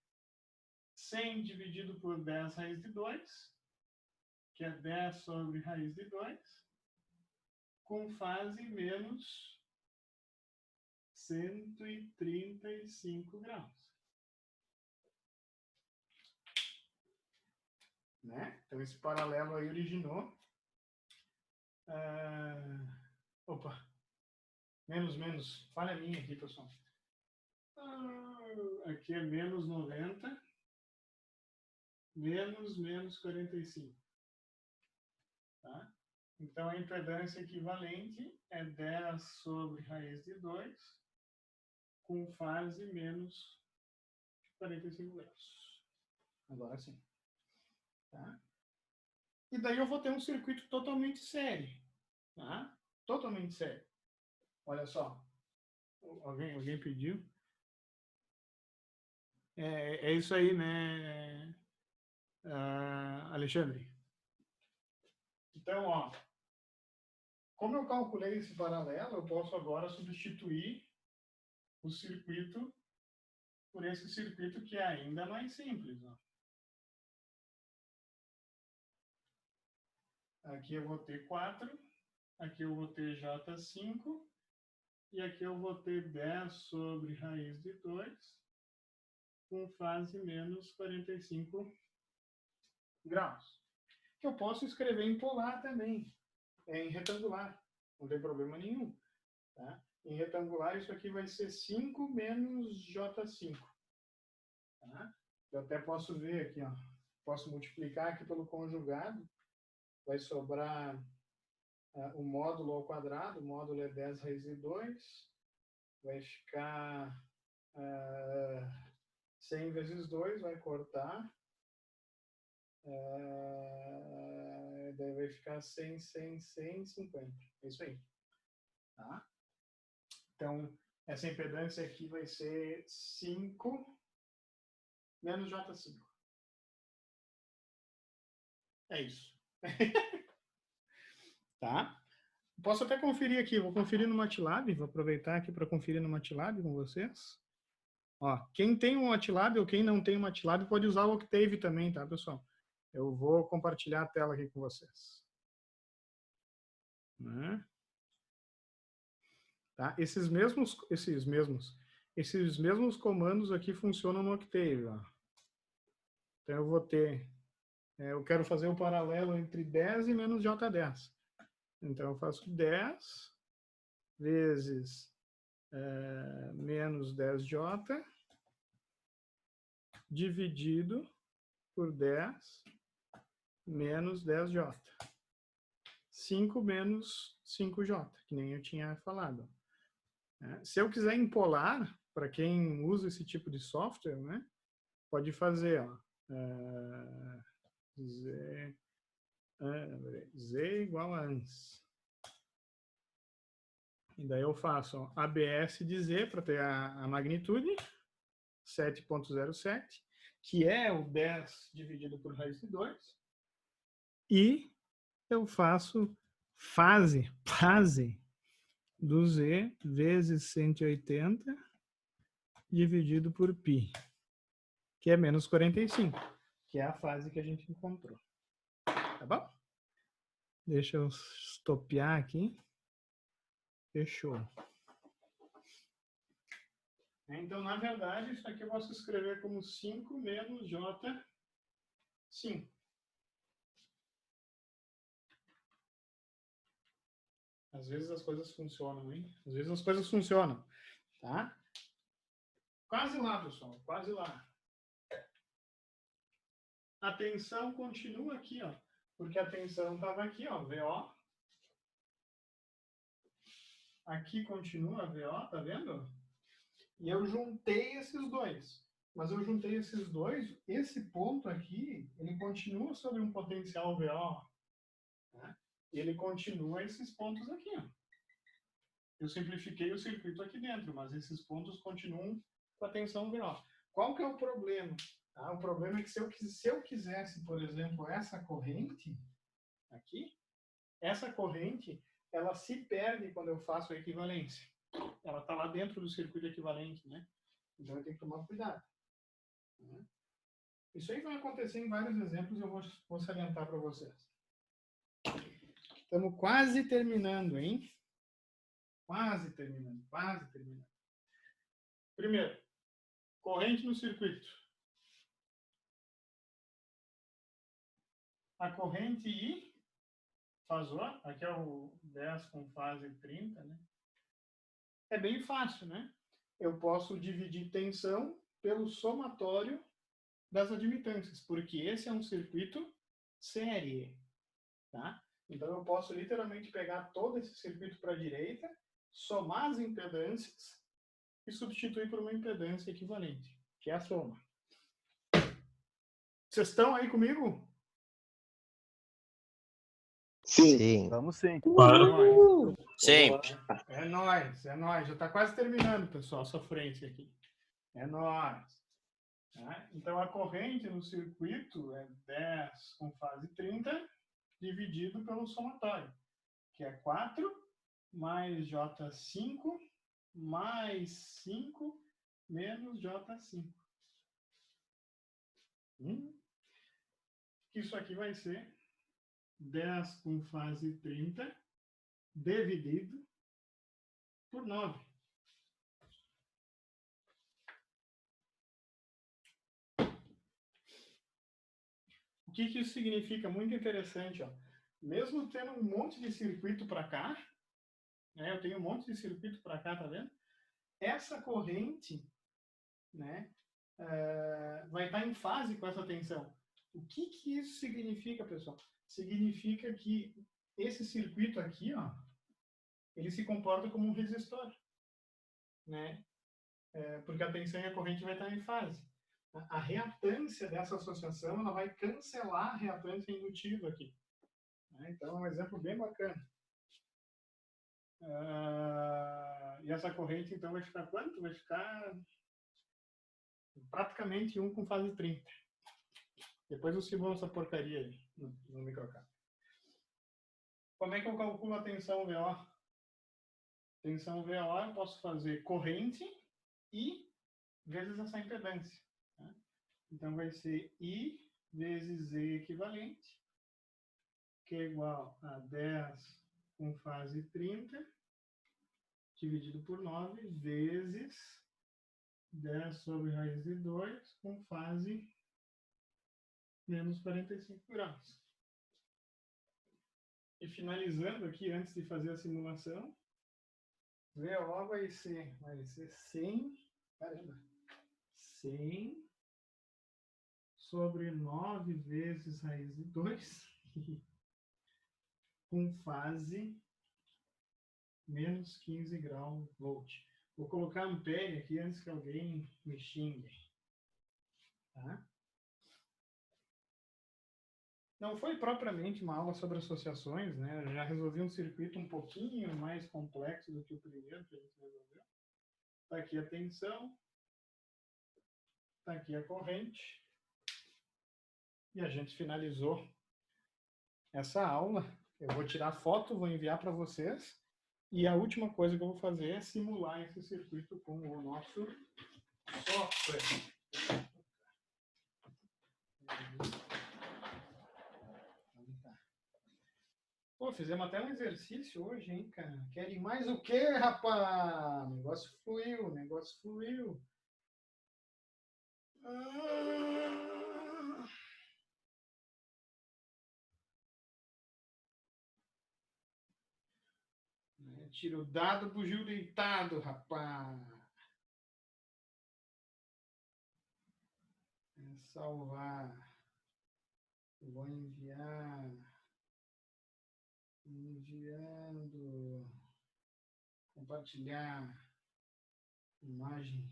100 dividido por 10 raiz de 2, que é 10 sobre raiz de 2, com fase menos 135 graus. Né? Então, esse paralelo aí originou. Opa! Menos. Falha minha aqui, pessoal. Aqui é menos 90. Menos 45. Tá? Então, a impedância equivalente é 10 sobre raiz de 2, com fase menos 45 graus. Agora sim. Tá? E daí eu vou ter um circuito totalmente sério. Tá? Totalmente sério. Olha só. Alguém pediu? É isso aí, né, Alexandre? Então, ó, como eu calculei esse paralelo, eu posso agora substituir o circuito por esse circuito que é ainda mais simples. Ó. Aqui eu vou ter 4, aqui eu vou ter J5, e aqui eu vou ter 10 sobre raiz de 2, com fase menos 45 graus. Que eu posso escrever em polar também, em retangular, não tem problema nenhum. Tá? Em retangular, isso aqui vai ser 5 menos J5. Tá? Eu até posso ver aqui, ó, posso multiplicar aqui pelo conjugado, vai sobrar o módulo ao quadrado, o módulo é 10 raiz de 2, vai ficar 100 vezes 2, vai cortar, daí vai ficar 100, 50. É isso aí. Tá? Então, essa impedância aqui vai ser 5 menos J5. É isso. Tá? Posso até conferir aqui, vou conferir no MATLAB, vou aproveitar aqui para conferir no MATLAB com vocês. Ó, quem tem um MATLAB ou quem não tem um MATLAB pode usar o Octave também, tá, pessoal? Eu vou compartilhar a tela aqui com vocês. Né? Tá? Esses mesmos comandos aqui funcionam no Octave. Ó. Então eu vou ter, eu quero fazer o paralelo entre 10 e menos J10. Então eu faço 10 vezes menos 10J dividido por 10 menos 10J. 5 menos 5J, que nem eu tinha falado. Se eu quiser em polar, para quem usa esse tipo de software, né, pode fazer ó, Z igual a ANS. E daí eu faço ó, ABS de Z para ter a magnitude, 7.07, que é o 10 dividido por raiz de 2. E eu faço fase do Z vezes 180 dividido por π, que é menos 45, que é a fase que a gente encontrou. Tá bom? Deixa eu estopiar aqui. Fechou. Então, na verdade, isso aqui eu posso escrever como 5 menos J5. Às vezes as coisas funcionam, hein? Às vezes as coisas funcionam, tá? Quase lá, pessoal, quase lá. A tensão continua aqui, ó, porque a tensão estava aqui, ó, VO. Aqui continua VO, tá vendo? E eu juntei esses dois. Mas eu juntei esses dois, esse ponto aqui, ele continua sobre um potencial VO. Né? E ele continua esses pontos aqui, ó. eu simplifiquei o circuito aqui dentro, mas esses pontos continuam com a tensão VO. Qual que é o problema? O problema é que se eu quisesse, por exemplo, essa corrente aqui, essa corrente, ela se perde quando eu faço a equivalência. Ela está lá dentro do circuito equivalente, né? Então eu tenho que tomar cuidado. Isso aí vai acontecer em vários exemplos, eu vou salientar para vocês. Estamos quase terminando, hein? Quase terminando, quase terminando. Primeiro, corrente no circuito. A corrente I, fasor, aqui é o 10 com fase 30, né? É bem fácil, né? Eu posso dividir tensão pelo somatório das admitâncias, porque esse é um circuito série, tá? Então eu posso literalmente pegar todo esse circuito para a direita, somar as impedâncias e substituir por uma impedância equivalente, que é a soma. Vocês estão aí comigo? Sim. Vamos sim. Sempre. É nóis, é nóis. Já está quase terminando, pessoal, a sofrência aqui. É nóis. Tá? Então, a corrente no circuito é 10 com fase 30, dividido pelo somatório, que é 4 mais J5 mais 5 menos J5. Isso aqui vai ser 10 com fase 30 dividido por 9. O que isso significa? Muito interessante. Ó. Mesmo tendo um monte de circuito para cá, né, eu tenho um monte de circuito para cá, tá vendo? Essa corrente, né, vai estar em fase com essa tensão. O que isso significa, pessoal? Significa que esse circuito aqui, ó, ele se comporta como um resistor, né? Porque a tensão e a corrente vai estar em fase. A reatância dessa associação ela vai cancelar a reatância indutiva aqui. Né? Então, é um exemplo bem bacana. E essa corrente, então, vai ficar quanto? Vai ficar praticamente 1 com fase 30. Depois eu simulo essa porcaria aí no microcap. Como é que eu calculo a tensão VO? Tensão VO eu posso fazer corrente I vezes essa impedância. Tá? Então vai ser I vezes Z equivalente, que é igual a 10 com fase 30, dividido por 9, vezes 10 sobre raiz de 2, com fase menos 45 graus. E finalizando aqui, antes de fazer a simulação, VO vai ser 100 sobre 9 vezes raiz de 2, com fase menos 15 graus volt. Vou colocar ampere aqui antes que alguém me xingue. Tá? Não foi propriamente uma aula sobre associações, né? Eu já resolvi um circuito um pouquinho mais complexo do que o primeiro que a gente resolveu. Está aqui a tensão, está aqui a corrente. E a gente finalizou essa aula. Eu vou tirar foto, vou enviar para vocês. E a última coisa que eu vou fazer é simular esse circuito com o nosso software. Pô, fizemos até um exercício hoje, hein, cara? Querem mais o quê, rapaz? O negócio fluiu, o negócio fluiu. Tira o dado, bugio deitado, rapaz. Salvar. Vou enviar. Enviando. Compartilhar. Imagem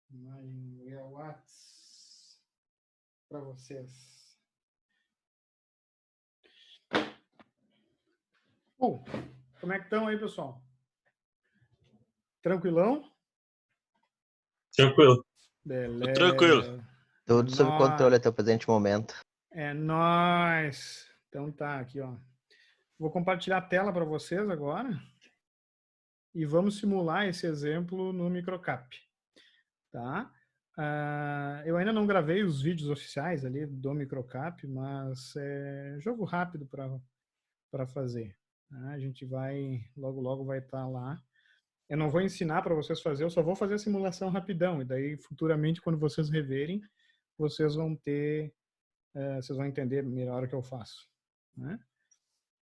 via WhatsApp para vocês. Bom, Como é que estão aí, pessoal? Tranquilão? Tranquilo. Beleza. Tranquilo. Tudo sob controle até o presente momento. É nóis. Então tá, aqui, ó. Vou compartilhar a tela para vocês agora. E vamos simular esse exemplo no Microcap. Tá? Eu ainda não gravei os vídeos oficiais ali do Microcap, mas é jogo rápido para fazer. Tá? A gente vai, logo vai estar lá. Eu não vou ensinar para vocês fazer, eu só vou fazer a simulação rapidão. E daí, futuramente, quando vocês reverem, vocês vão entender melhor o que eu faço. Né?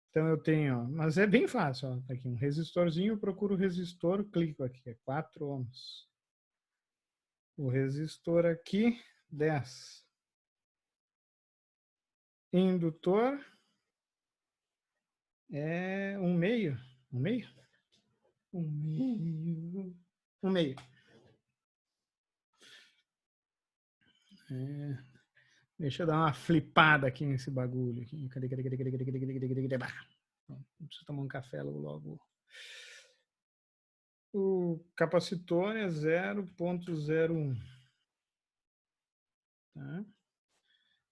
Então, eu tenho, ó, mas é bem fácil. Ó, tá aqui um resistorzinho, eu procuro o resistor, clico aqui, é 4 ohms. O resistor aqui, 10. Indutor é 1,5. 1,5? 1,5. 1,5. Deixa eu dar uma flipada aqui nesse bagulho. Aqui. Cadê? Preciso tomar um café logo. O capacitor é 0,01. Tá?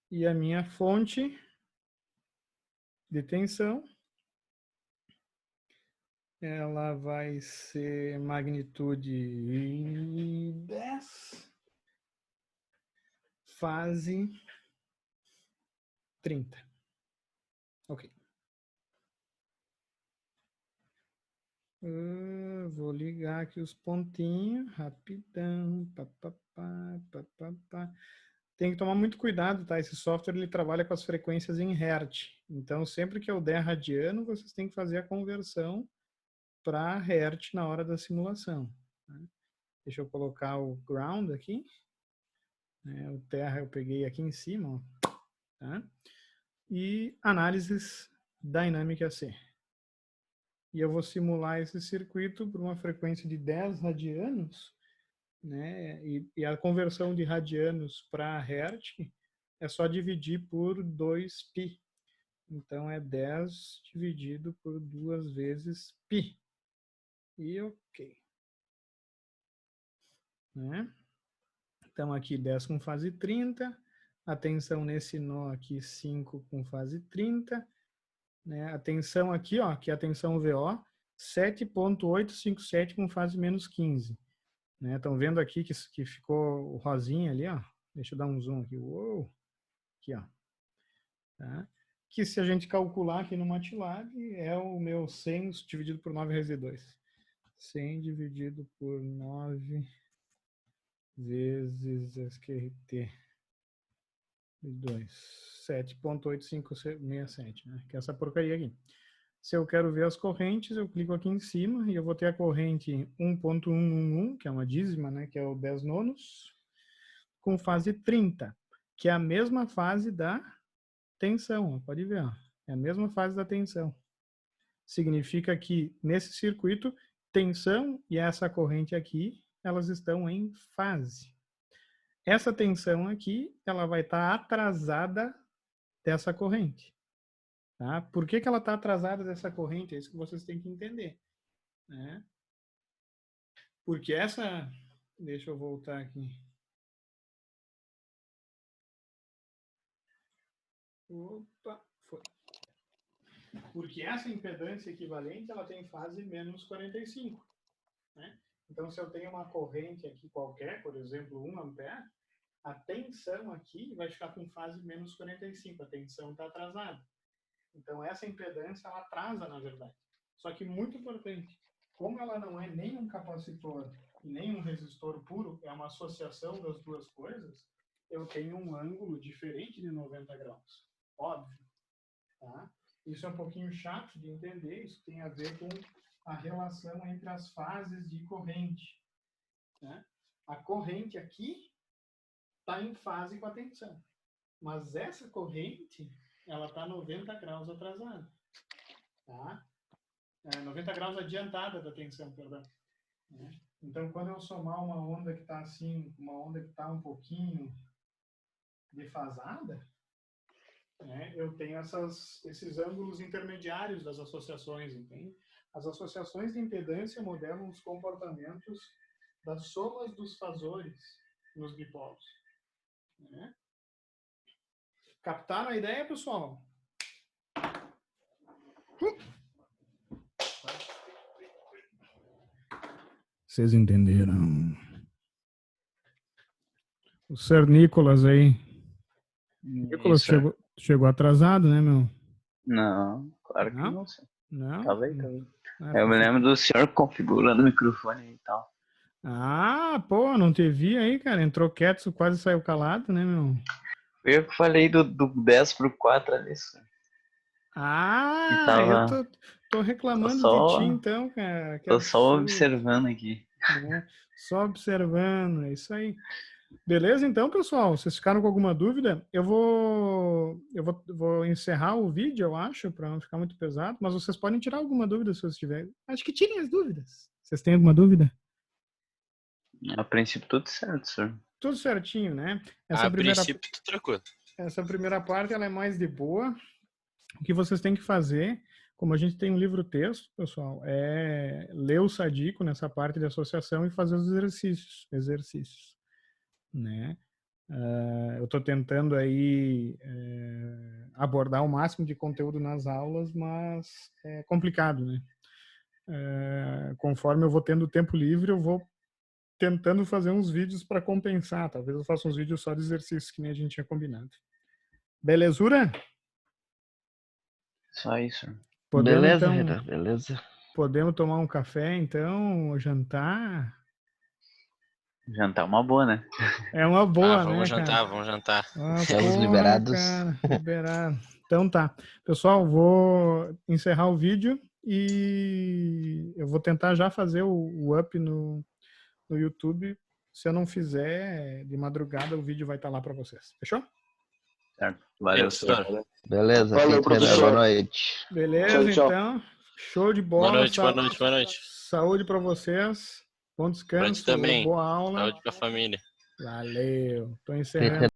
E a minha fonte de tensão, ela vai ser magnitude 10, fase 30. Ok. Vou ligar aqui os pontinhos, rapidão. Tem que tomar muito cuidado, tá? Esse software ele trabalha com as frequências em Hertz. Então, sempre que eu der radiano, vocês têm que fazer a conversão para Hertz na hora da simulação. Tá? Deixa eu colocar o ground aqui. O terra eu peguei aqui em cima. Ó, tá? E análises Dynamic AC. E eu vou simular esse circuito por uma frequência de 10 radianos, né? E a conversão de radianos para Hertz é só dividir por 2π. Então, é 10 dividido por 2 vezes π. E ok. Né? Então, aqui 10 com fase 30. A tensão nesse nó aqui, 5 com fase 30. Né? A tensão aqui, ó, que é a tensão VO, 7,857 com fase menos 15. Estão vendo aqui que ficou o rosinha ali, ó. Deixa eu dar um zoom aqui. Uou! Aqui, ó. Tá? Que se a gente calcular aqui no MATLAB, é o meu 100 dividido por 9 vezes 2. 100 dividido por 9 vezes SQRT. 2. 7,8567, né? Que é essa porcaria aqui. Se eu quero ver as correntes, eu clico aqui em cima e eu vou ter a corrente 1.111, que é uma dízima, né? Que é o 10 nonos, com fase 30, que é a mesma fase da tensão. Ó, pode ver, ó. É a mesma fase da tensão. Significa que nesse circuito, tensão e essa corrente aqui, elas estão em fase. Essa tensão aqui, ela vai estar atrasada dessa corrente. Tá? Por que ela está atrasada dessa corrente? É isso que vocês têm que entender. Né? Porque essa... Deixa eu voltar aqui. Opa, foi. Porque essa impedância equivalente, ela tem fase menos 45. Né? Então, se eu tenho uma corrente aqui qualquer, por exemplo, 1 ampere, a tensão aqui vai ficar com fase menos 45. A tensão está atrasada. Então, essa impedância, ela atrasa, na verdade. Só que, muito importante, como ela não é nem um capacitor e nem um resistor puro, é uma associação das duas coisas, eu tenho um ângulo diferente de 90 graus. Óbvio. Tá? Isso é um pouquinho chato de entender, isso tem a ver com a relação entre as fases de corrente. Né? A corrente aqui está em fase com a tensão. Mas essa corrente, ela está 90 graus atrasada. Tá? 90 graus adiantada da tensão, perdão. Então, quando eu somar uma onda que está assim, uma onda que está um pouquinho defasada, né, eu tenho esses ângulos intermediários das associações, entende? As associações de impedância modelam os comportamentos das somas dos fasores nos dipolos, né? Captaram a ideia, pessoal? Vocês entenderam? O Sr. Nicolas aí. Nicolas Isso. chegou atrasado, né, meu? Não, claro que Não? não, senhor. Não? Tava aí, tava aí. Ah, Eu me lembro do senhor configurando o microfone e tal. Ah, pô, não te vi aí, cara. Entrou quieto, quase saiu calado, né, meu? Eu que falei do 10 pro 4 ali, senhor. E Ah, eu tava tô reclamando de ti, só, então, cara. Que tô só absurdo, observando aqui. né? Só observando, é isso aí. Beleza, então, pessoal? Vocês ficaram com alguma dúvida? Eu vou encerrar o vídeo, eu acho, para não ficar muito pesado, mas vocês podem tirar alguma dúvida se vocês tiverem. Acho que tirem as dúvidas. Vocês têm alguma dúvida? A princípio tudo certo, senhor. Tudo certinho, né? A princípio, tudo tranquilo. Essa primeira parte ela é mais de boa. O que vocês têm que fazer, como a gente tem um livro-texto, pessoal, é ler o Sadico nessa parte de associação e fazer os exercícios, né? Eu estou tentando aí abordar o máximo de conteúdo nas aulas, mas é complicado, né? Conforme eu vou tendo tempo livre, eu vou tentando fazer uns vídeos para compensar. Talvez eu faça uns vídeos só de exercícios, que nem a gente tinha combinado. Belezura? Só isso, senhor. Podemos, Beleza, então, Renan, beleza. podemos tomar um café, então, jantar? Jantar é uma boa, né? É uma boa, né, Vamos jantar, cara? vamos jantar. Ah, Estamos porra, liberados. cara, liberado. Então tá. Pessoal, vou encerrar o vídeo e eu vou tentar já fazer o up no YouTube. Se eu não fizer, de madrugada o vídeo vai estar lá para vocês. Fechou? Certo. Valeu, Beleza, senhor. senhor. Beleza, Valeu, feito, Renan. professor. Boa noite. Beleza, Tchau, tchau. então. Show de bola. Boa noite, boa noite, boa noite. Saúde para vocês. Bom Pra ti descanso. também. Boa aula. Saúde pra família. Valeu. Tô Feito, encerrando.